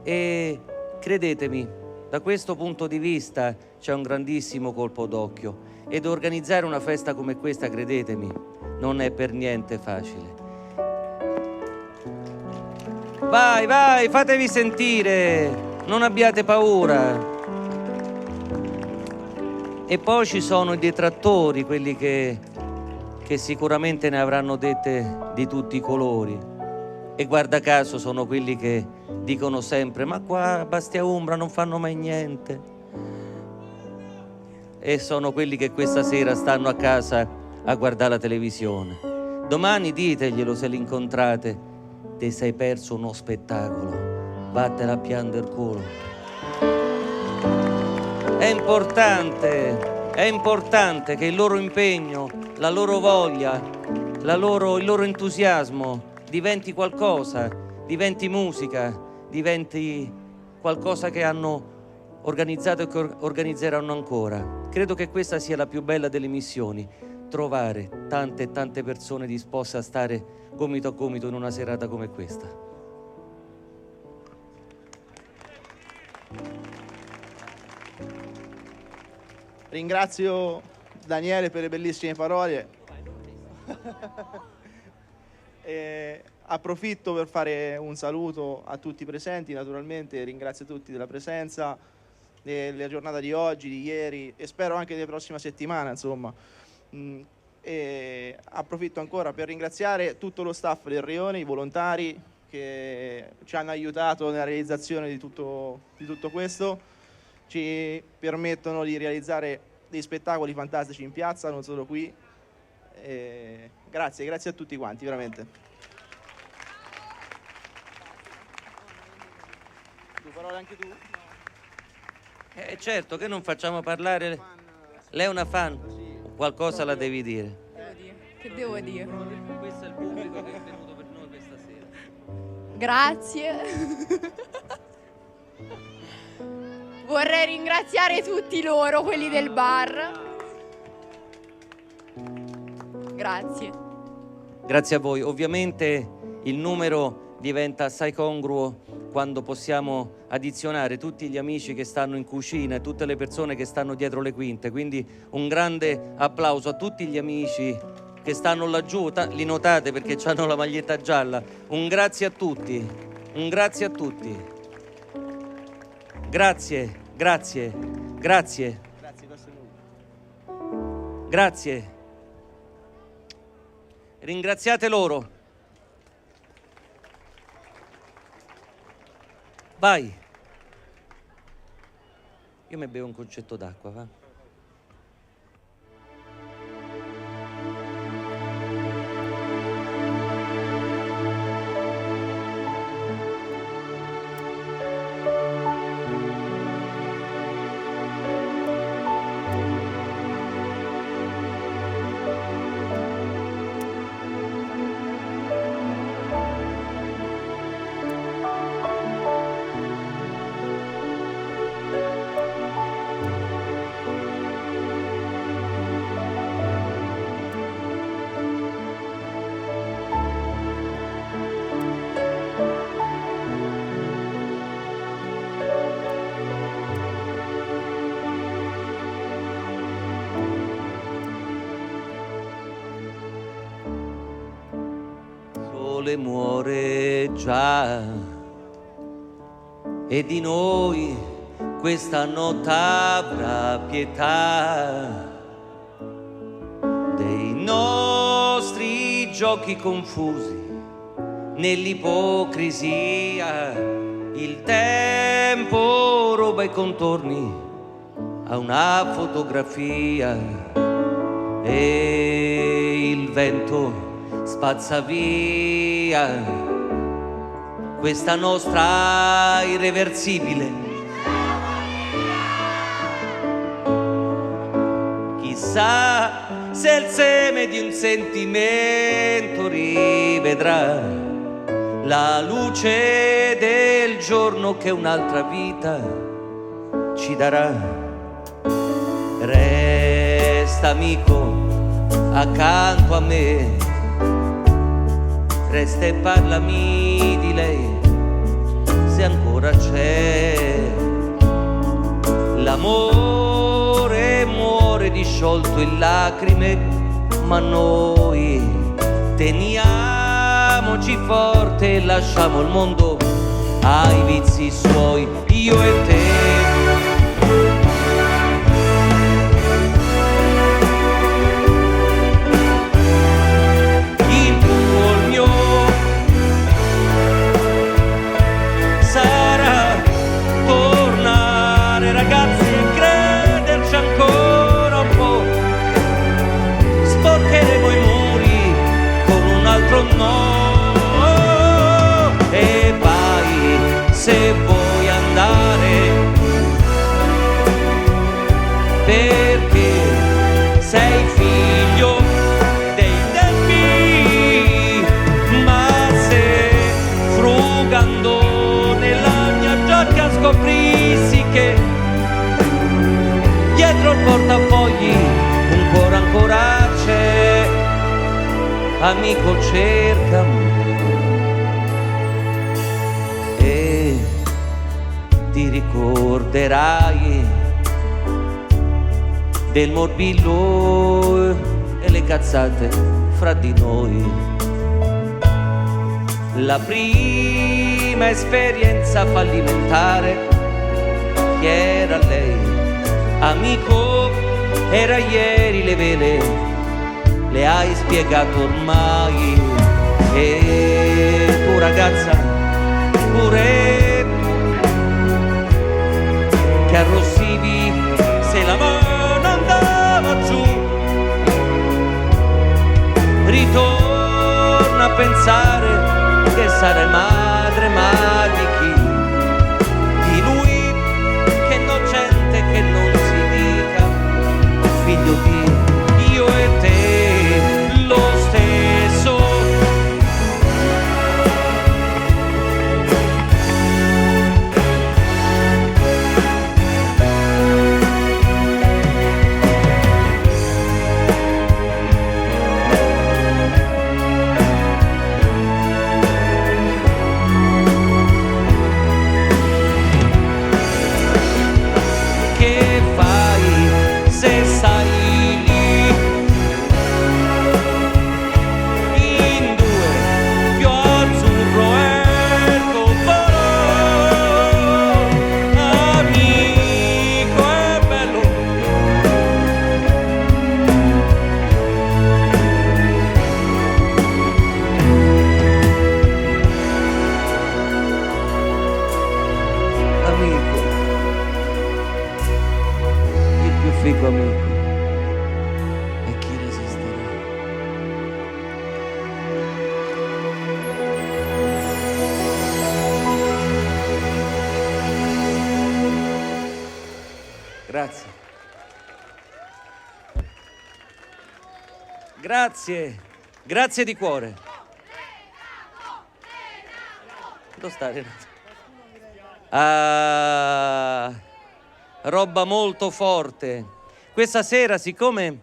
A: E credetemi, da questo punto di vista c'è un grandissimo colpo d'occhio, ed organizzare una festa come questa, credetemi, non è per niente facile. Vai, vai, fatevi sentire! Non abbiate paura. E poi ci sono i detrattori, quelli che sicuramente ne avranno dette di tutti i colori, e guarda caso sono quelli che dicono sempre ma qua a Bastia Umbra non fanno mai niente, e sono quelli che questa sera stanno a casa a guardare la televisione. Domani diteglielo, se li incontrate: ti sei perso uno spettacolo, vattene a piangere il culo. È importante che il loro impegno, la loro voglia, il loro entusiasmo diventi qualcosa, diventi musica, diventi qualcosa che hanno organizzato e che organizzeranno ancora. Credo che questa sia la più bella delle missioni, trovare tante e tante persone disposte a stare gomito a gomito in una serata come questa.
C: Ringrazio Daniele per le bellissime parole. E approfitto per fare un saluto a tutti i presenti, naturalmente ringrazio tutti della presenza della giornata di oggi, di ieri, e spero anche della prossima settimana, insomma. E approfitto ancora per ringraziare tutto lo staff del Rione, i volontari che ci hanno aiutato nella realizzazione di tutto questo. Ci permettono di realizzare dei spettacoli fantastici in piazza, non solo qui. Grazie a tutti quanti, veramente. Tu parole anche tu?
A: Certo, che non facciamo parlare. Lei è una fan? Qualcosa la devi dire.
D: Che devo dire?
A: Questo è il pubblico che è venuto per noi questa sera.
D: Grazie. Vorrei ringraziare tutti loro, quelli del bar. Grazie.
A: Grazie a voi. Ovviamente il numero diventa assai congruo quando possiamo addizionare tutti gli amici che stanno in cucina e tutte le persone che stanno dietro le quinte. Quindi un grande applauso a tutti gli amici che stanno laggiù. Li notate perché hanno la maglietta gialla. Un grazie a tutti. Un grazie a tutti. Grazie, grazie, grazie. Grazie. Ringraziate loro. Vai. Io mi bevo un concetto d'acqua, va? sole muore già e di noi questa notte avrà pietà dei nostri giochi confusi nell'ipocrisia. Il tempo ruba i contorni a una fotografia e il vento spazza via questa nostra irreversibile. Chissà se il seme di un sentimento rivedrà la luce del giorno che un'altra vita ci darà. Resta amico accanto a me, resta e parlami di lei se ancora c'è. L'amore muore disciolto in lacrime, ma noi teniamoci forte e lasciamo il mondo ai vizi suoi, io e te. Ragazzi, crederci ancora un po', sporcheremo i muri con un altro no. E vai se vuoi andare, perché sei figlio dei tempi, ma se frugando nella mia giacca scoprissi che dietro il portafogli un cuore ancora c'è, amico cercami e ti ricorderai del morbillo e le cazzate fra di noi. La prima esperienza fallimentare, chi era lei? Amico, era ieri, le vele le hai spiegato ormai. E tu ragazza, pure tu, che arrossivi se la mano andava giù, ritorna a pensare che sarai madre, ma di chi? Di lui che è innocente, che non figlio di io e te, lo stesso. Che fai se stai figo amico e chi resisterà? Grazie. Grazie. Grazie di cuore. Dove sta Renato? Roba molto forte. Questa sera, siccome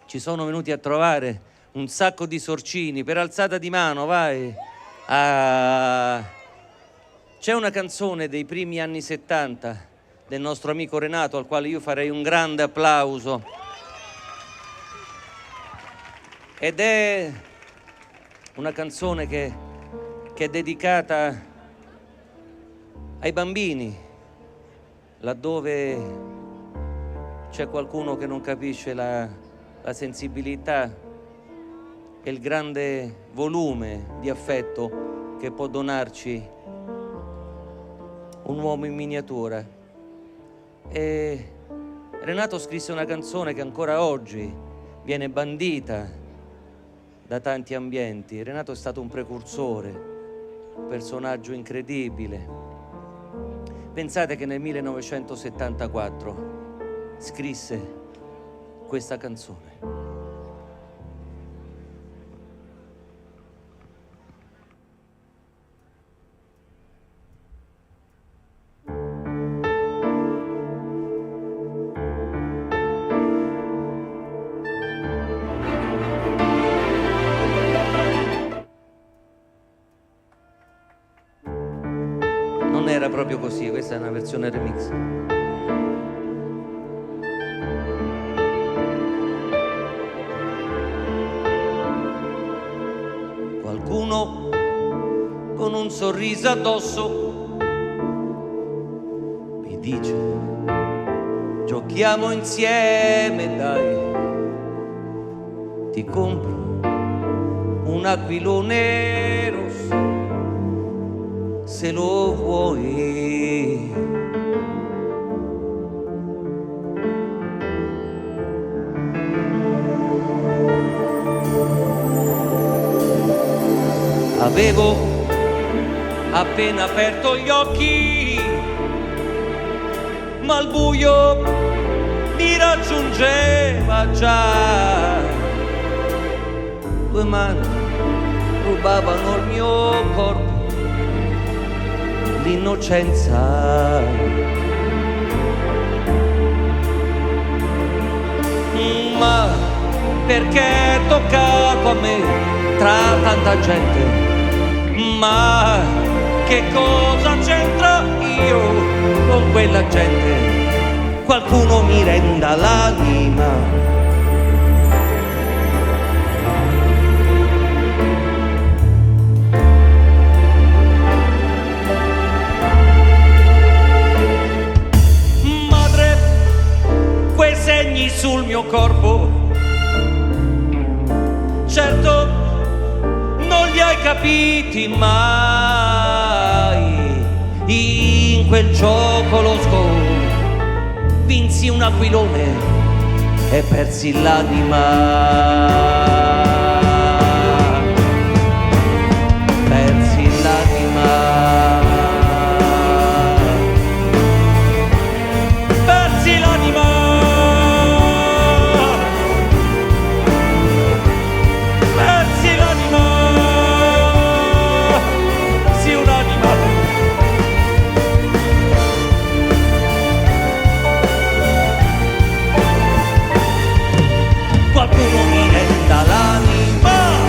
A: ci sono venuti a trovare un sacco di sorcini, per alzata di mano, vai. C'è una canzone dei primi anni 70 del nostro amico Renato, al quale io farei un grande applauso. Ed è una canzone che che è dedicata ai bambini, laddove c'è qualcuno che non capisce la sensibilità e il grande volume di affetto che può donarci un uomo in miniatura. E Renato scrisse una canzone che ancora oggi viene bandita da tanti ambienti. Renato è stato un precursore, un personaggio incredibile. Pensate che nel 1974 scrisse questa canzone. Non era proprio così, questa è una versione remix. Qualcuno con un sorriso addosso mi dice: giochiamo insieme, dai, ti compro un aquilone rosso se lo vuoi. Avevo appena aperto gli occhi, ma il buio mi raggiungeva già. Due mani rubavano il mio corpo, l'innocenza. Ma perché è toccato a me tra tanta gente? Ma che cosa c'entro io con quella gente? Qualcuno mi renda l'anima. Segni sul mio corpo, certo non li hai capiti mai. In quel gioco losco vinsi un aquilone e persi l'anima. Persi l'anima. Persi l'anima. Qualcuno mi renda l'anima.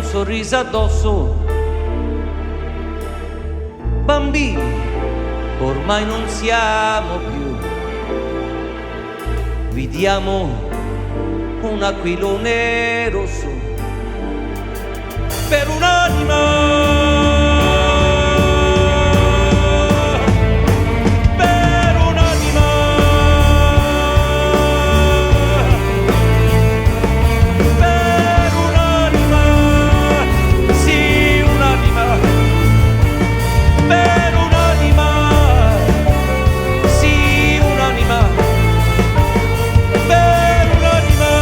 A: Sorriso addosso, bambini ormai non siamo più, vi diamo un aquilone rosso per un'anima, per un'anima, per un'anima, sì, un'anima, per un'anima, sì, un'anima, per un'anima.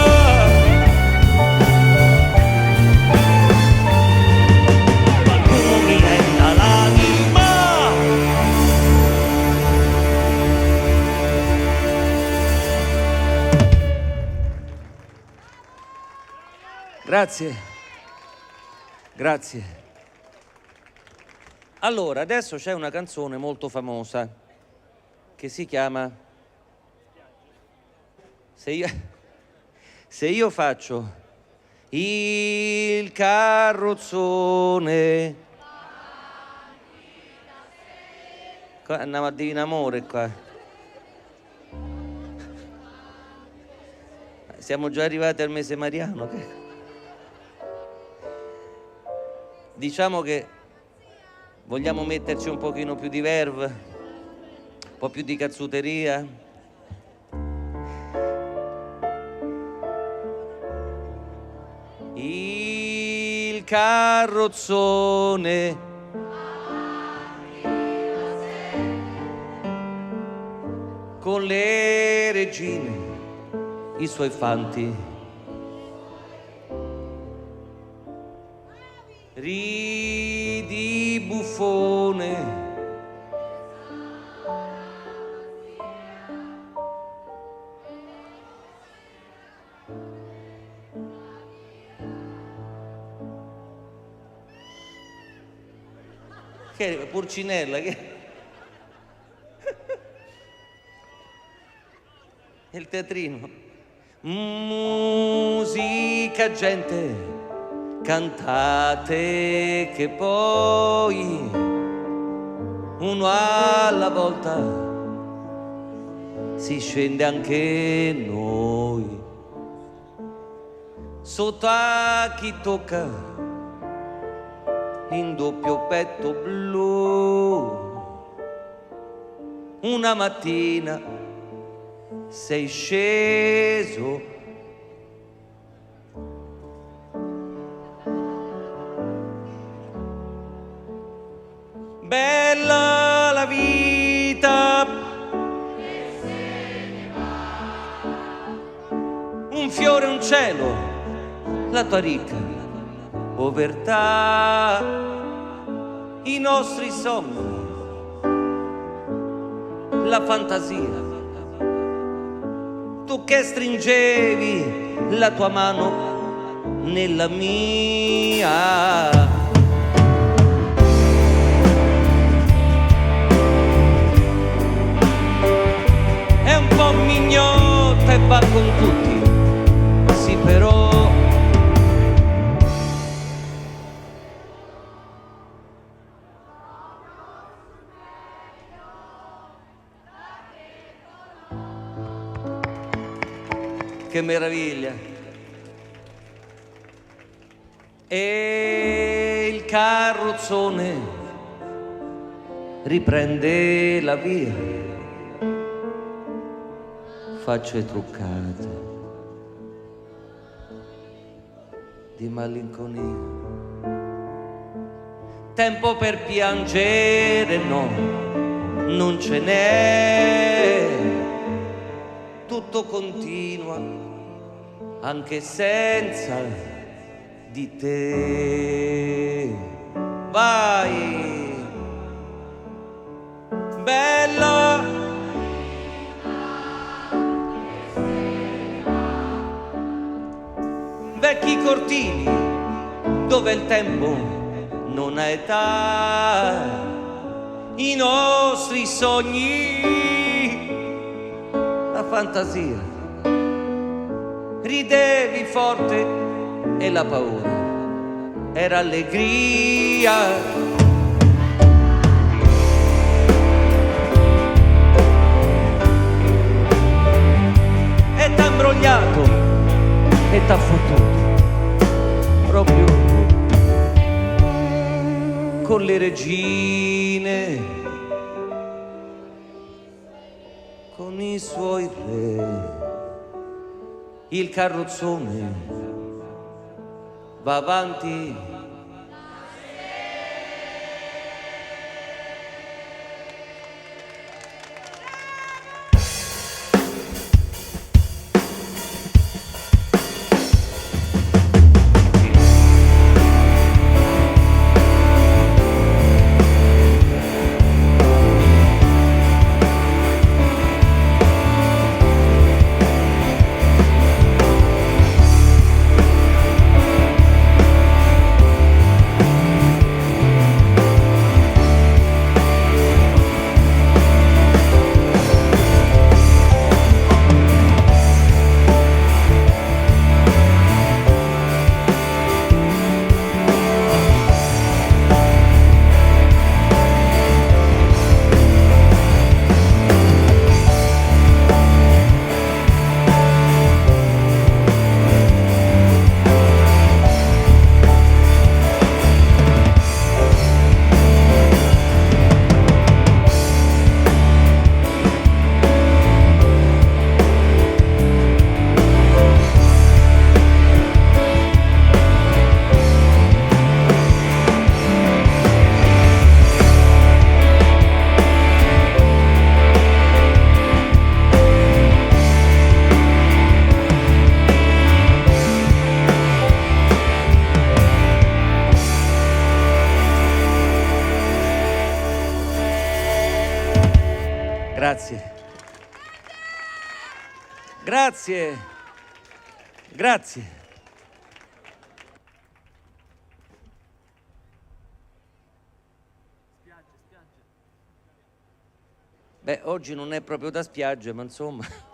A: Qualcuno mi renda l'anima. Grazie, grazie. Allora, adesso c'è una canzone molto famosa che si chiama Se io faccio il carrozzone. Qua andiamo a Divino Amore qua. Siamo già arrivati al mese mariano. Diciamo che vogliamo metterci un pochino più di verve, un po' più di cazzuteria. Il carrozzone con le regine, i suoi fanti, ridi buffone. Che è Purcinella? Che è il teatrino. Musica, gente, cantate che poi uno alla volta si scende anche noi. Sotto a chi tocca in doppio petto blu. Una mattina sei sceso, bella la vita, un fiore, un cielo, la tua ricca povertà, i nostri sogni, la fantasia. Tu che stringevi la tua mano nella mia. È un po' mignotta e va con tutti, sì però che meraviglia. E il carrozzone riprende la via, facce truccate di malinconia. Tempo per piangere no, non ce n'è, tutto continua anche senza di te. Vai, bella, vecchi cortili dove il tempo non ha età, i nostri sogni, la fantasia. Ridevi forte e la paura era allegria. E t'ha imbrogliato e t'ha fottuto proprio con le regine, con i suoi re. Il carrozzone va avanti. Grazie. Grazie. Grazie. Beh, oggi non è proprio da spiaggia, ma insomma.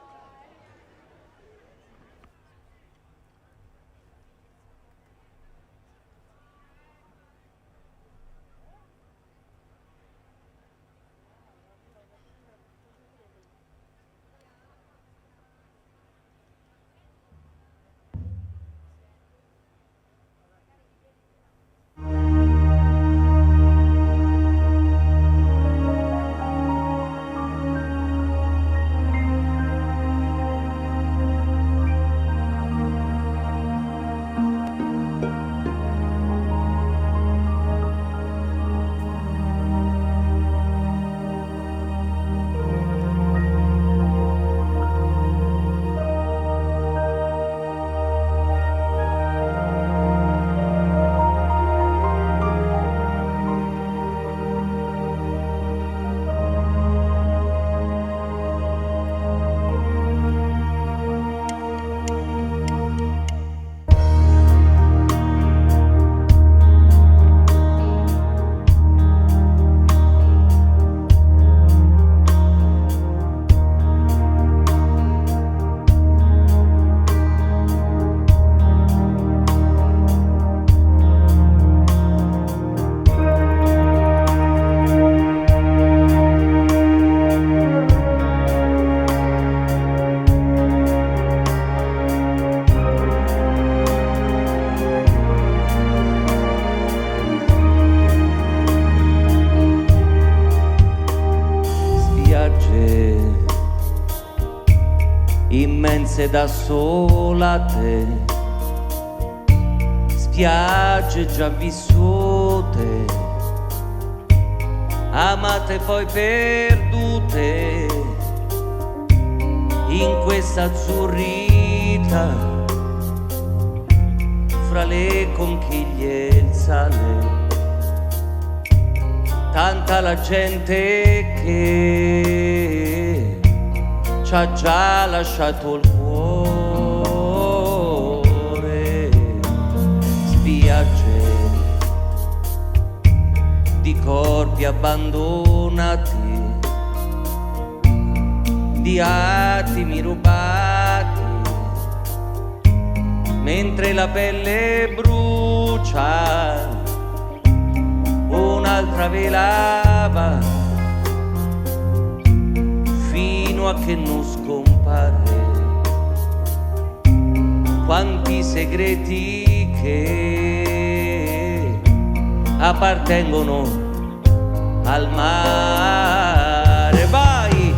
A: Immense da solate, spiagge già vissute, amate poi perdute, in questa azzurrita, fra le conchiglie e il sale, tanta la gente che ci ha già lasciato il cuore. Spiagge di corpi abbandonati, di attimi rubati, mentre la pelle brucia, un'altra velava, fino a che non scompare. Quanti segreti che appartengono al mare. Vai!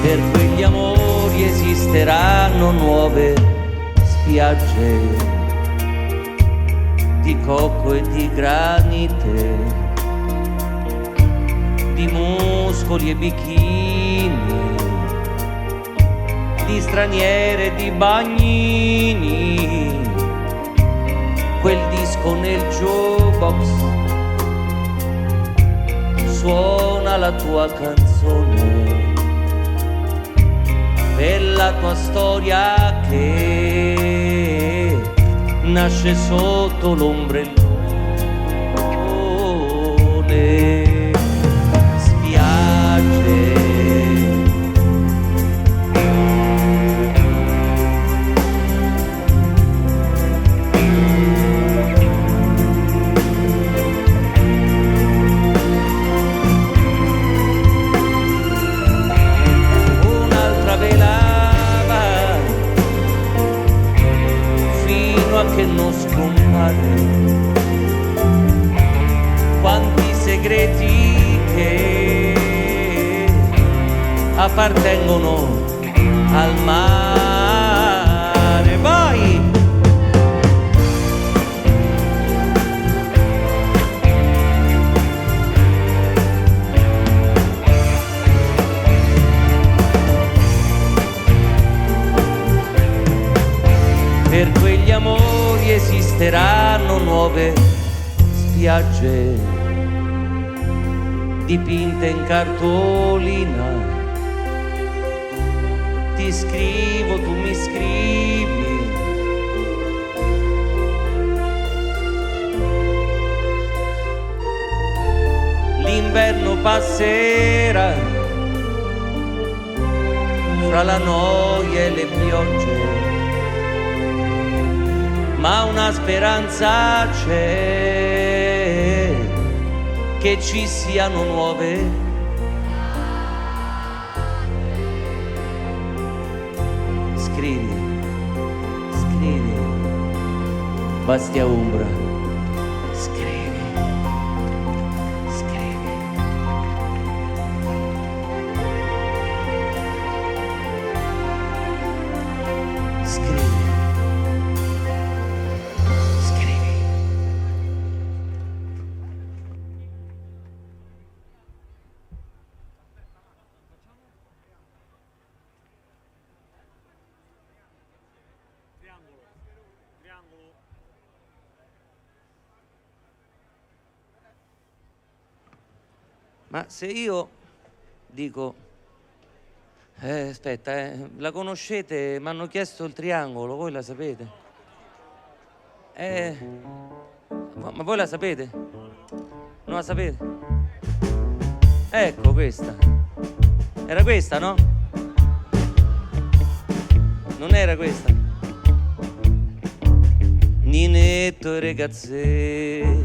A: Per quegli amori esisteranno nuove spiagge di cocco e di granite, di muscoli e bikini, di straniere e di bagnini. Quel disco nel jukebox suona la tua canzone, per la tua storia che nasce sotto l'ombrellone. Spiagge un'altra velava fino a che non scompare. Quanti segreti che appartengono al mare. Vai! Per quegli amori esisteranno nuove spiagge dipinte in cartolina. Ti scrivo, tu mi scrivi, l'inverno passerà fra la noia e le piogge, ma una speranza c'è, che ci siano nuove. Scrivi, scrivi, Bastia Umbra, scrivi, scrivi. Scrivi. Ma se io dico, aspetta, la conoscete? Mi hanno chiesto il triangolo, voi la sapete? Ma voi la sapete? Non la sapete? Ecco questa. Era questa, no? Non era questa? Ninetto e ragazzetto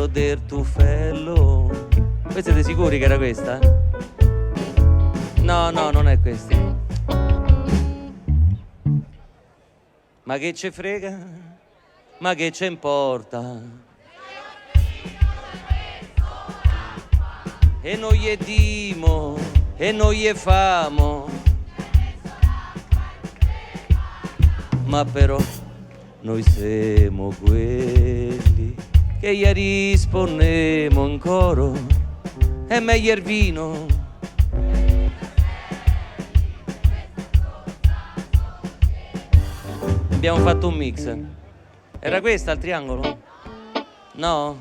A: del Tufello. Voi siete sicuri che era questa? No, no, non è questa. Ma che ce frega? Ma che ce importa? E noi gli dimo, e noi gli famo. Ma però noi siamo quelli che gli rispondemo in coro. È meglio il vino. Abbiamo fatto un mix. Era questa il triangolo? No?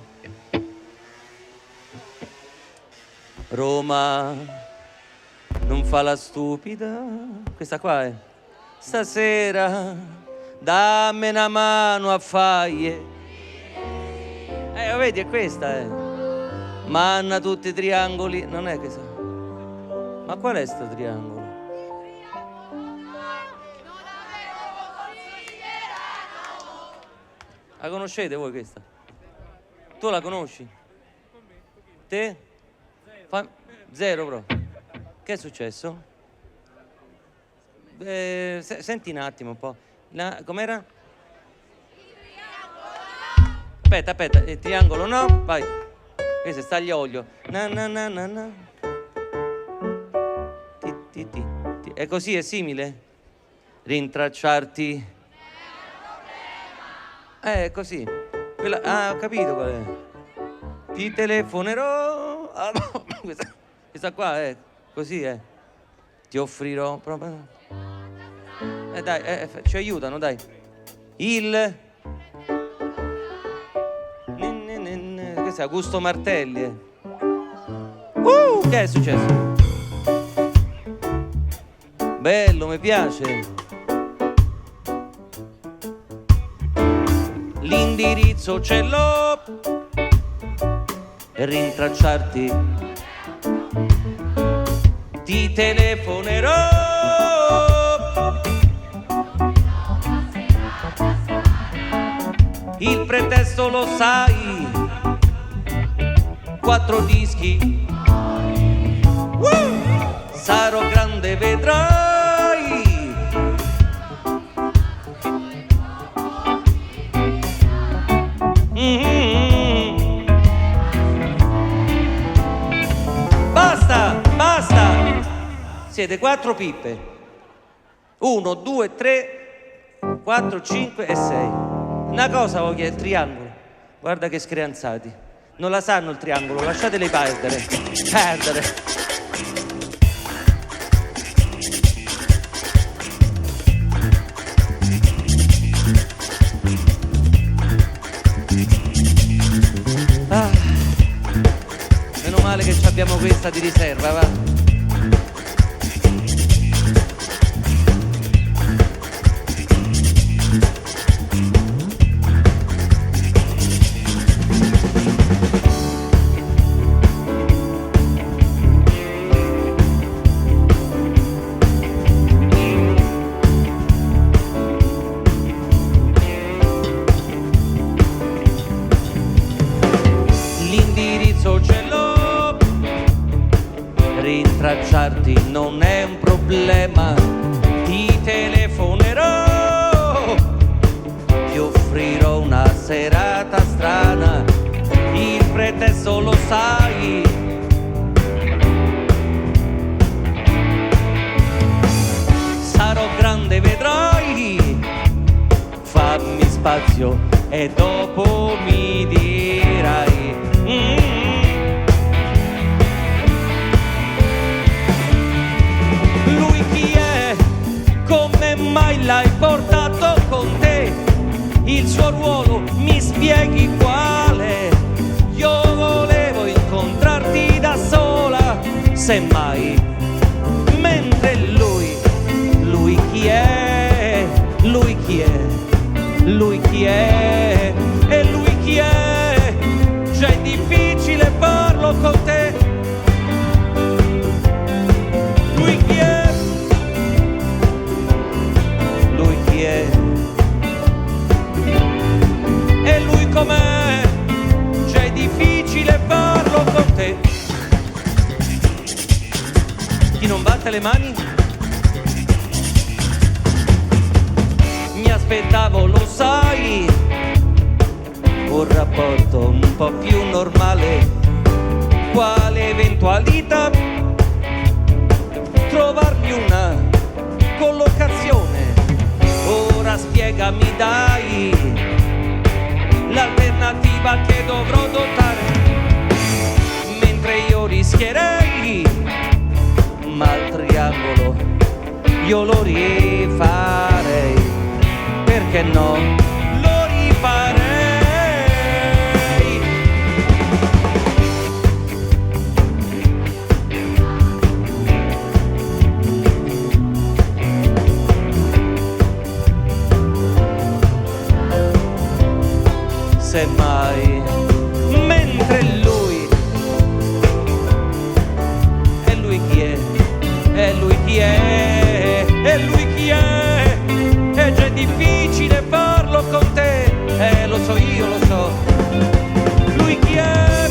A: Roma non fa la stupida. Questa qua è. Stasera dammi una mano a faglie. Vedi, è questa, Manna tutti i triangoli. Non è che so. Ma qual è sto triangolo? La conoscete voi questa? Tu la conosci? Te? Zero proprio. Che è successo? Senti un attimo un po'. Com'era? Aspetta, triangolo no? Vai. Questo è stagliolio. Na. Ti. È così, è simile? Rintracciarti. È così. Ho capito qual è. Ti telefonerò. Questa qua è così, è. Ti offrirò proprio. Dai, ci aiutano, dai. Questo è Augusto Martelli. Che è successo? Bello, mi piace. L'indirizzo ce l'ho per rintracciarti. Ti telefonerò. Il pretesto lo sai. 4 dischi. Sarò grande, vedrai. Basta. Siete 4 pippe. 1, 2, 3, 4, 5 e 6. Una cosa voglio chiedere, il triangolo. Guarda che screanzati. Non la sanno il triangolo, lasciateli perdere. Meno male che abbiamo questa di riserva, va. Rintracciarti non è un problema, ti telefonerò, ti offrirò una serata strana, il pretesto lo sai. Sarò grande, vedrai, fammi spazio e dopo mi dirai. Come mai l'hai portato con te? Il suo ruolo mi spieghi quale? Io volevo incontrarti da sola, semmai. Mentre lui chi è? Lui chi è? Lui chi è? E lui chi è? Già è difficile farlo con te. Lui chi è? E lui com'è? Già è difficile farlo con te. Chi non batte le mani? Mi aspettavo, lo sai, un rapporto un po' più normale. Quale eventualità? Trovarmi una collocazione. Ora spiegami, dai, l'alternativa che dovrò adottare, mentre io rischierei, ma il triangolo io lo rifarei, perché no? Lo rifarei. Semmai, mentre lui, e lui chi è? E lui chi è? E lui chi è? È già difficile farlo con te, lo so io, lo so. Lui chi è?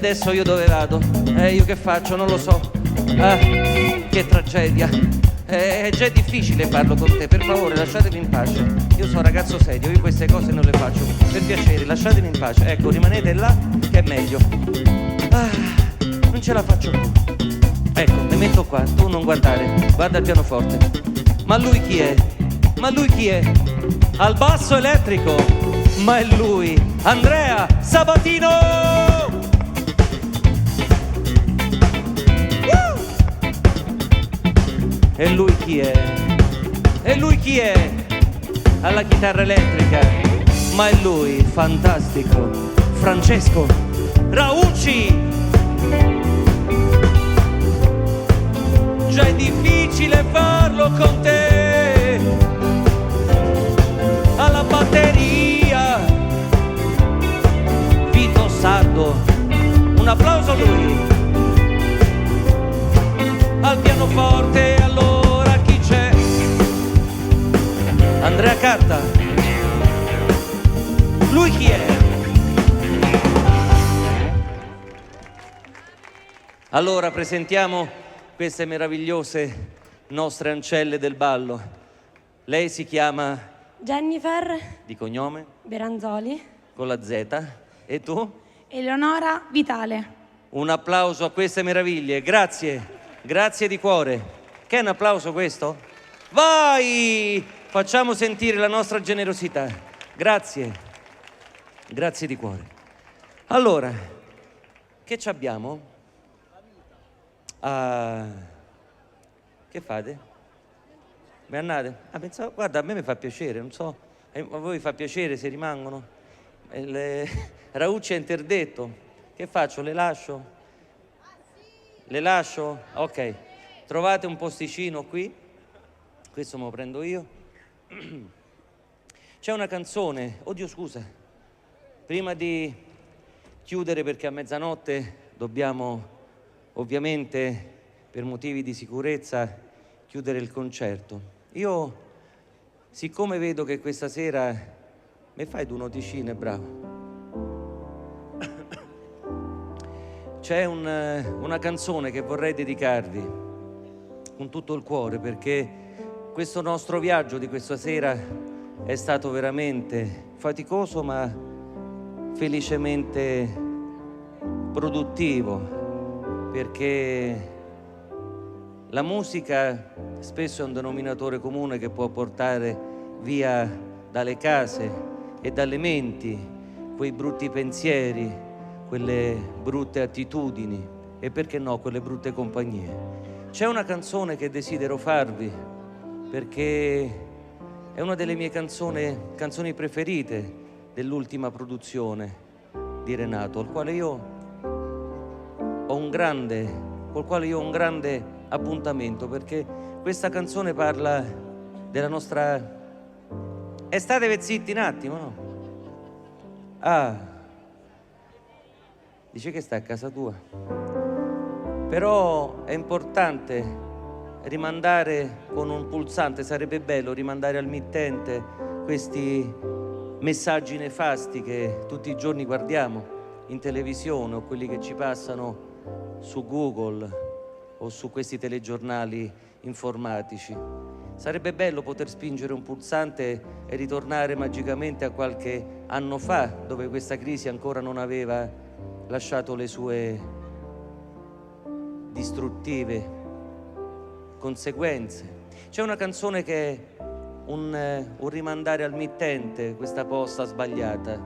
A: adesso io dove vado? Io che faccio? Non lo so. Che tragedia. È già difficile farlo con te, per favore lasciatemi in pace. Io sono un ragazzo serio, io queste cose non le faccio. Per piacere, lasciatemi in pace. Ecco, rimanete là che è meglio. Non ce la faccio più. Ecco, mi metto qua, tu non guardare, guarda il pianoforte. Ma lui chi è? Ma lui chi è? Al basso elettrico. Ma è lui, Andrea Sabatino! E lui chi è? E lui chi è? Alla chitarra elettrica. Ma è lui, fantastico, Francesco Raucci. Già è difficile farlo con te. Alla batteria Vito Sardo. Un applauso a lui. Al pianoforte allora chi c'è? Andrea Carta. Lui chi è? Allora presentiamo queste meravigliose nostre ancelle del ballo. Lei si chiama?
E: Jennifer
A: Di cognome?
E: Beranzoli.
A: Con la Z. E tu?
E: Eleonora Vitale.
A: Un applauso a queste meraviglie, grazie. Grazie di cuore. Che è un applauso questo? Vai! Facciamo sentire la nostra generosità. Grazie. Grazie di cuore. Allora, che ci abbiamo? Che fate? Mi andate? Pensavo, guarda, a me mi fa piacere, non so. A voi fa piacere se rimangono? Raucci è interdetto. Che faccio? Le lascio? Le lascio? Ok. Trovate un posticino qui. Questo me lo prendo io. C'è una canzone. Oddio, scusa. Prima di chiudere, perché a mezzanotte dobbiamo, ovviamente, per motivi di sicurezza, chiudere il concerto. Io, siccome vedo che questa sera mi fai due noticine, bravo. C'è una canzone che vorrei dedicarvi con tutto il cuore, perché questo nostro viaggio di questa sera è stato veramente faticoso ma felicemente produttivo, perché la musica spesso è un denominatore comune che può portare via dalle case e dalle menti quei brutti pensieri, quelle brutte attitudini e perché no, quelle brutte compagnie. C'è una canzone che desidero farvi perché è una delle mie canzoni preferite dell'ultima produzione di Renato, col quale io ho un grande appuntamento, perché questa canzone parla della nostra... Statevi zitti un attimo, no? Dice che sta a casa tua. Però è importante rimandare con un pulsante, sarebbe bello rimandare al mittente questi messaggi nefasti che tutti i giorni guardiamo in televisione o quelli che ci passano su Google o su questi telegiornali informatici. Sarebbe bello poter spingere un pulsante e ritornare magicamente a qualche anno fa, dove questa crisi ancora non aveva lasciato le sue distruttive conseguenze. C'è una canzone che è un rimandare al mittente questa posta sbagliata.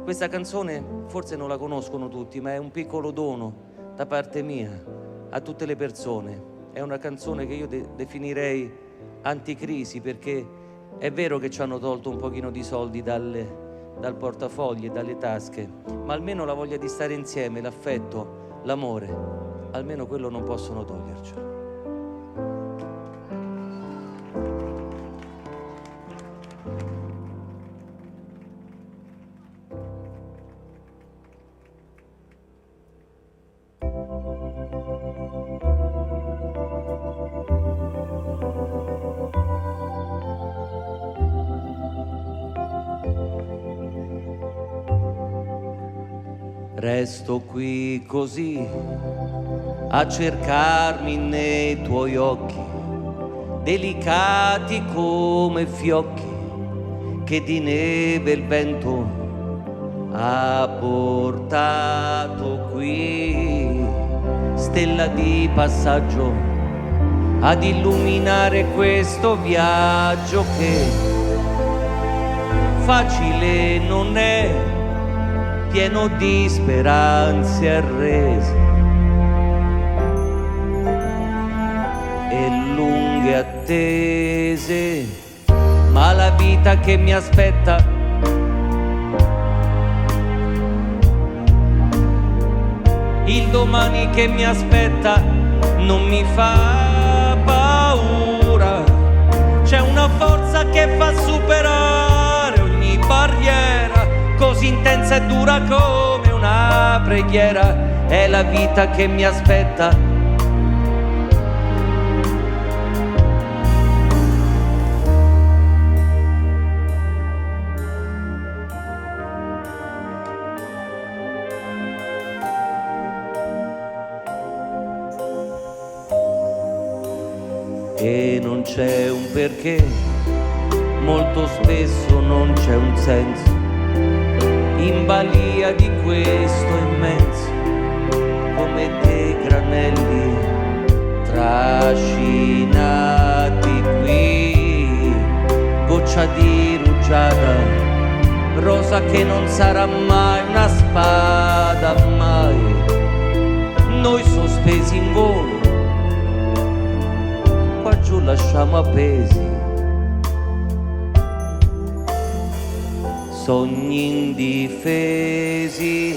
A: Questa canzone forse non la conoscono tutti, ma è un piccolo dono da parte mia a tutte le persone. È una canzone che io definirei anticrisi, perché è vero che ci hanno tolto un pochino di soldi dal portafogli e dalle tasche, ma almeno la voglia di stare insieme, l'affetto, l'amore, almeno quello non possono togliercelo. Resto qui così a cercarmi nei tuoi occhi, delicati come fiocchi che di neve il vento ha portato qui, stella di passaggio ad illuminare questo viaggio che facile non è, pieno di speranze arrese e lunghe attese, ma la vita che mi aspetta il domani che mi aspetta non mi fa paura, c'è una forza che fa superare ogni barriera, così intensa e dura come una preghiera, è la vita che mi aspetta. E non c'è un perché, molto spesso non c'è un senso, in balia di questo immenso, come dei granelli trascinati qui, goccia di rugiada, rosa che non sarà mai una spada, mai, noi sospesi in volo, qua giù lasciamo appesi sogni indifesi.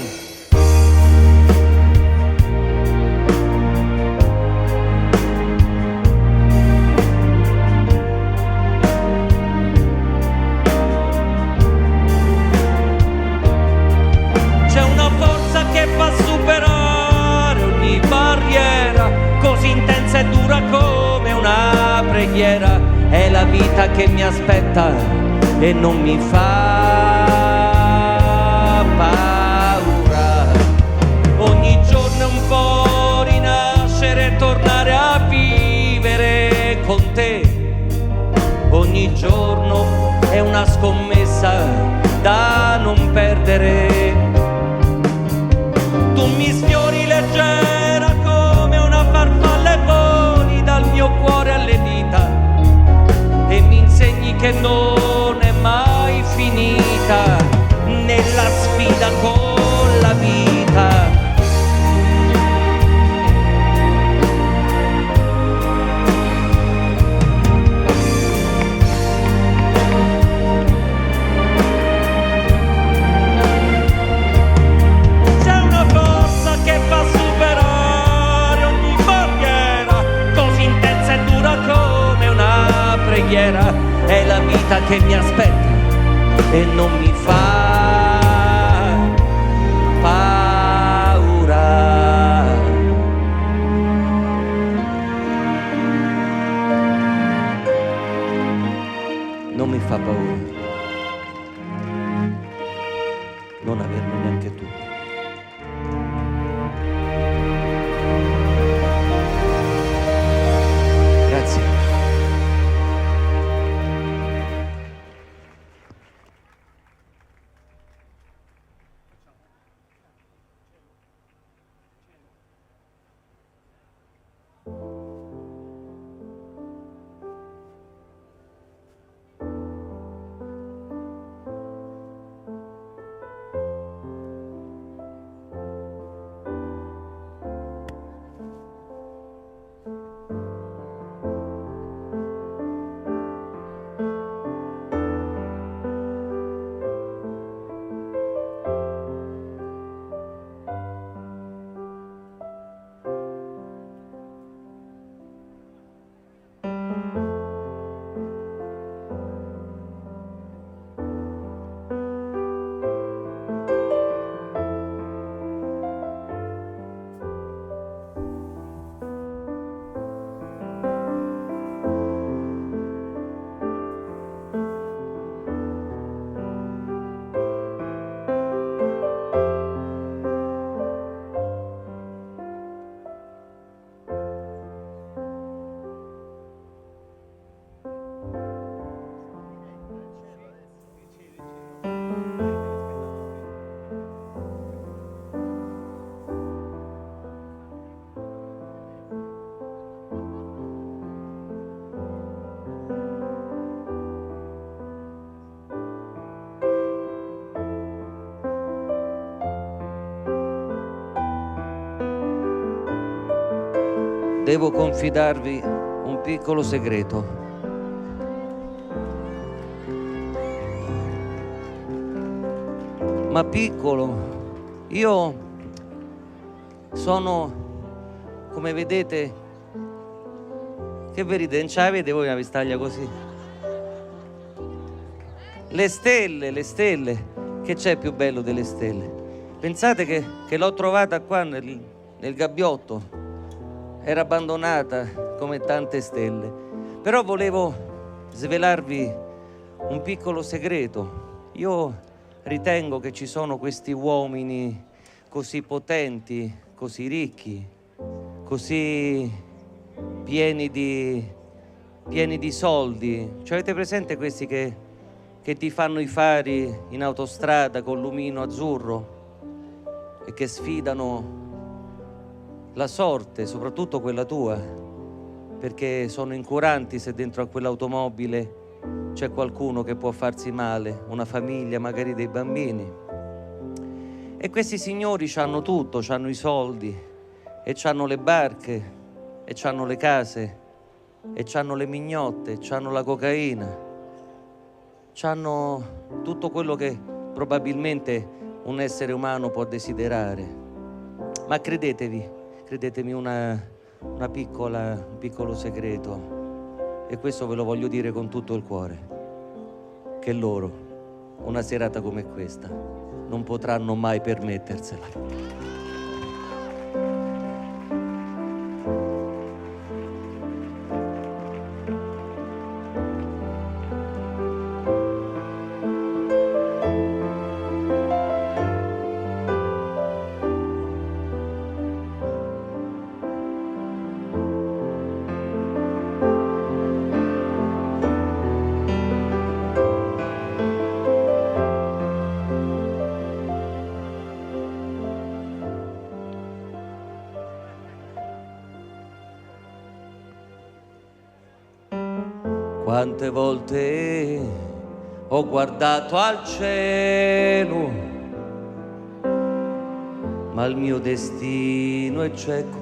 A: C'è una forza che fa superare ogni barriera, così intensa e dura come una preghiera, è la vita che mi aspetta e non mi fa paura. Ogni giorno è un po' rinascere e tornare a vivere con te, ogni giorno è una scommessa da non perdere. Tu mi sfiori leggera come una farfalla e voli dal mio cuore alle dita e mi insegni che non è mai finita nella sfida con la vita. C'è una forza che fa superare ogni barriera, così intensa e dura come una preghiera, è la vita che mi aspetta e non mi fa paura. Non mi fa paura non averne neanche tu. Grazie. devo confidarvi un piccolo segreto. Ma piccolo, io sono, come vedete, che vi ride, non ce la vede voi una vestaglia così? Le stelle, che c'è più bello delle stelle? Pensate che l'ho trovata qua nel gabbiotto, era abbandonata come tante stelle, però volevo svelarvi un piccolo segreto. Io ritengo che ci sono questi uomini così potenti, così ricchi, così pieni di soldi. Cioè, avete presente questi che ti fanno i fari in autostrada con l'umino azzurro e che sfidano la sorte, soprattutto quella tua, perché sono incuranti se dentro a quell'automobile c'è qualcuno che può farsi male, una famiglia, magari dei bambini. E questi signori c'hanno tutto, c'hanno i soldi e c'hanno le barche e c'hanno le case e c'hanno le mignotte, c'hanno la cocaina, c'hanno tutto quello che probabilmente un essere umano può desiderare. Ma credetemi un piccolo segreto, e questo ve lo voglio dire con tutto il cuore, che loro una serata come questa non potranno mai permettersela. Quante volte ho guardato al cielo, ma il mio destino è cieco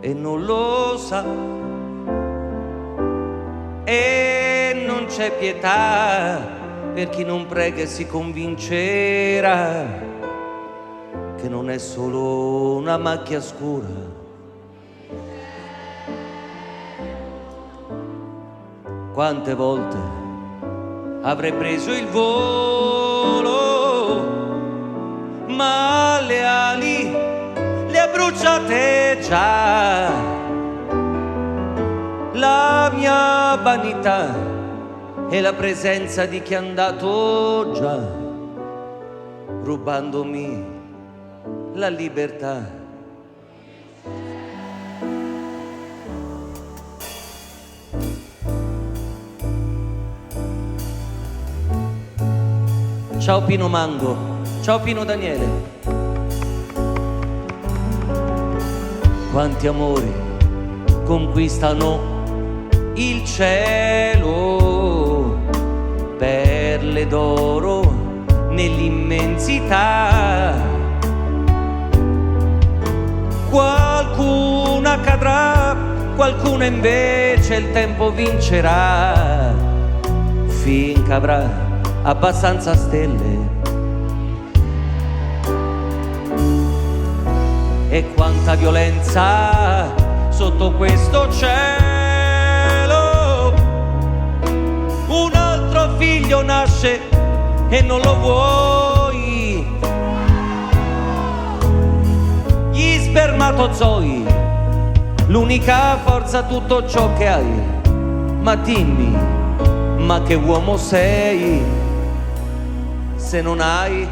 A: e non lo sa, e non c'è pietà per chi non prega e si convincerà che non è solo una macchia scura. Quante volte avrei preso il volo, ma le ali le ha bruciate già. La mia vanità e la presenza di chi è andato già, rubandomi la libertà. Ciao Pino Mango, ciao Pino Daniele. Quanti amori conquistano il cielo, perle d'oro nell'immensità. Qualcuna cadrà, qualcuna invece il tempo vincerà, finché avrà abbastanza stelle. E quanta violenza sotto questo cielo. Un altro figlio nasce e non lo vuoi. Gli spermatozoi, l'unica forza, tutto ciò che hai. Ma dimmi, ma che uomo sei se non hai?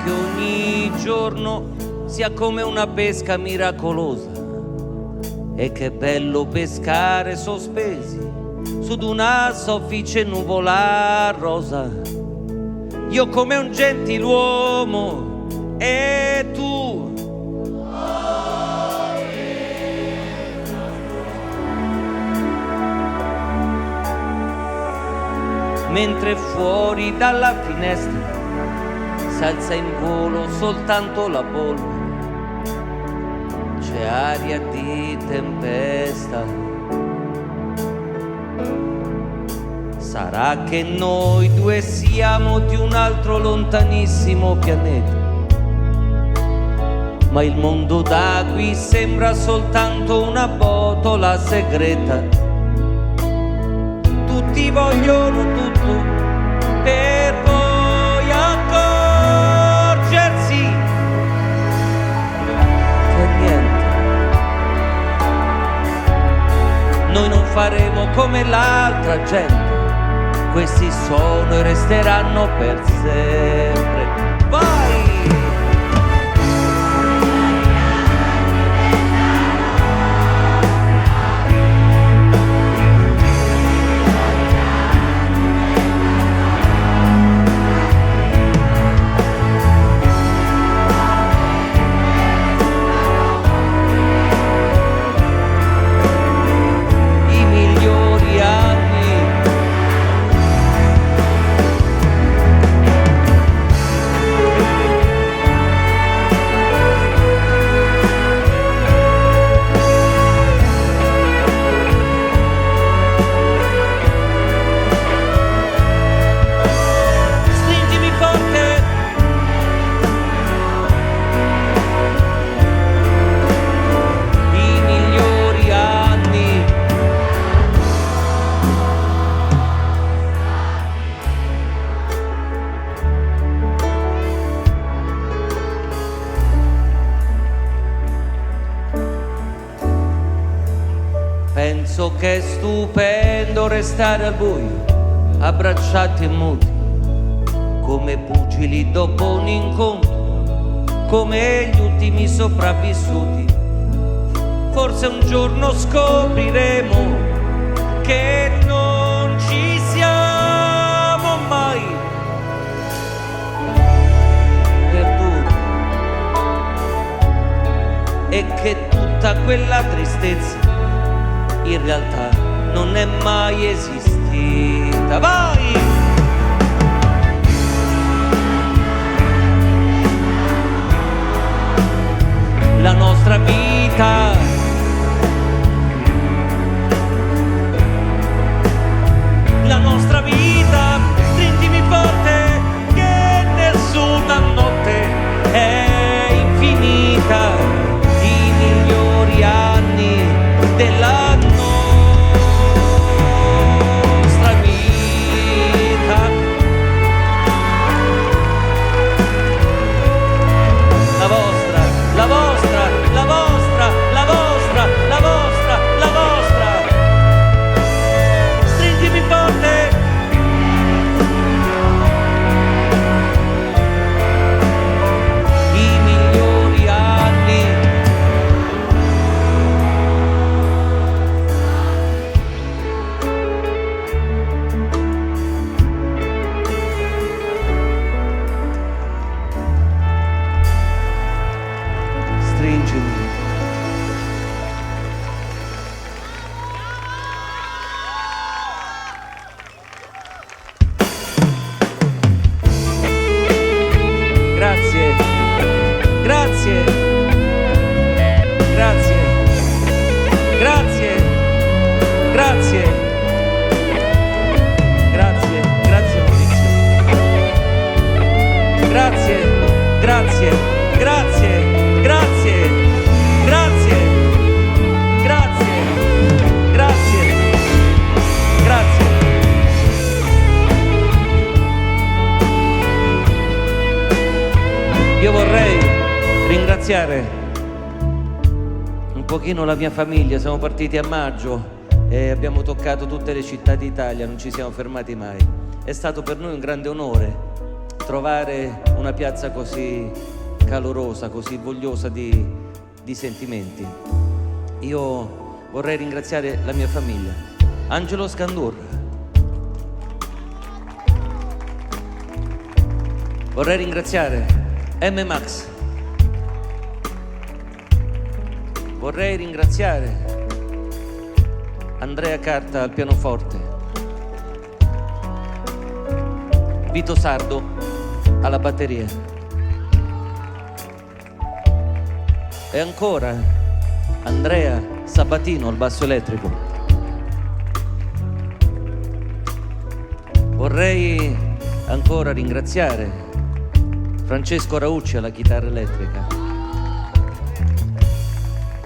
A: che ogni giorno sia come una pesca miracolosa. E che bello pescare sospesi su d'una soffice nuvola rosa. Io come un gentiluomo e tu mentre fuori dalla finestra s'alza in volo soltanto la polvere, c'è aria di tempesta. Sarà che noi due siamo di un altro lontanissimo pianeta, ma il mondo da qui sembra soltanto una botola segreta. Tutti vogliono tutto per poi accorgersi che niente. Noi non faremo come l'altra gente, questi sono e resteranno per sempre. Vai! Penso che è stupendo restare al buio, abbracciati e muti, come pugili dopo un incontro, come gli ultimi sopravvissuti. Forse un giorno scopriremo che non ci siamo mai perduti e che tutta quella tristezza in realtà non è mai esistita. Vai! La nostra vita la nostra vita, stringimi forte che nessuna notte è infinita. I migliori anni della io vorrei ringraziare un pochino la mia famiglia. Siamo partiti a maggio e abbiamo toccato tutte le città d'Italia, non ci siamo fermati mai. È stato per noi un grande onore trovare una piazza così calorosa, così vogliosa di sentimenti. Io vorrei ringraziare la mia famiglia, Angelo Scandurra. Vorrei ringraziare M. Max. Vorrei ringraziare Andrea Carta al pianoforte, Vito Sardo alla batteria e ancora Andrea Sabatino al basso elettrico. Vorrei ancora ringraziare Francesco Raucci alla chitarra elettrica.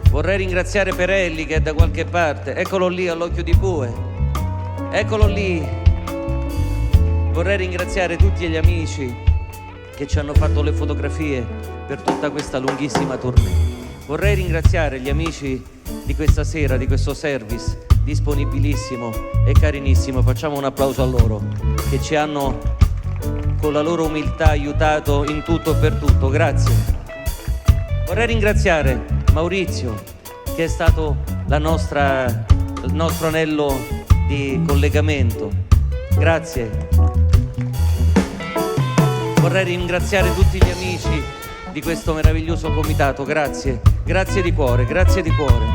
A: Vorrei ringraziare Perelli che è da qualche parte, eccolo lì all'occhio di bue, eccolo lì. Vorrei ringraziare tutti gli amici che ci hanno fatto le fotografie per tutta questa lunghissima tournée. Vorrei ringraziare gli amici di questa sera, di questo service disponibilissimo e carinissimo. Facciamo un applauso a loro che ci hanno con la loro umiltà aiutato in tutto e per tutto. Grazie. Vorrei ringraziare Maurizio che è stato il nostro anello di collegamento. Grazie. Vorrei ringraziare tutti gli amici di questo meraviglioso comitato. Grazie, grazie di cuore, grazie di cuore.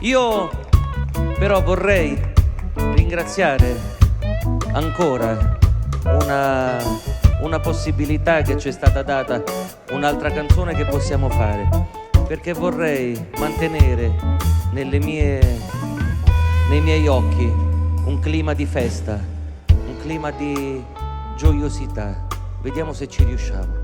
A: Io però vorrei ringraziare ancora una possibilità che ci è stata data, un'altra canzone che possiamo fare, perché vorrei mantenere nei miei occhi un clima di festa, un clima di gioiosità. Vediamo se ci riusciamo.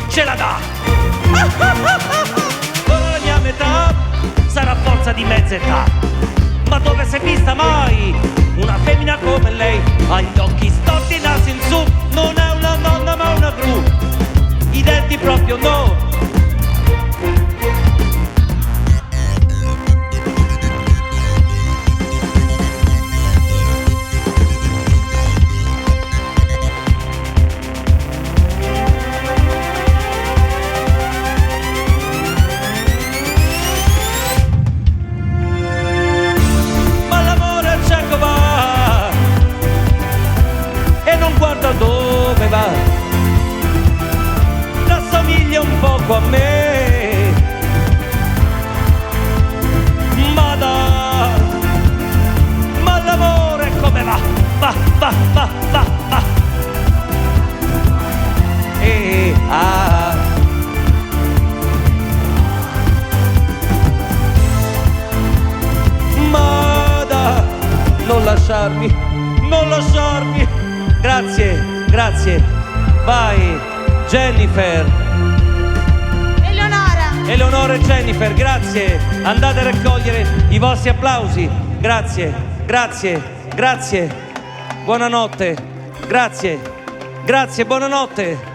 F: Ce la dà. Ora la mia metà sarà forza di mezza età. Ma dove si è vista mai una femmina come lei? Ha gli occhi storti, naso in su, non è una donna ma una gru. I denti proprio no. lasciarmi, non lasciarmi. Grazie, grazie. Vai, Jennifer. Eleonora e Jennifer, grazie. Andate a raccogliere i vostri applausi. Grazie, grazie, grazie. Buonanotte. Grazie, grazie, buonanotte.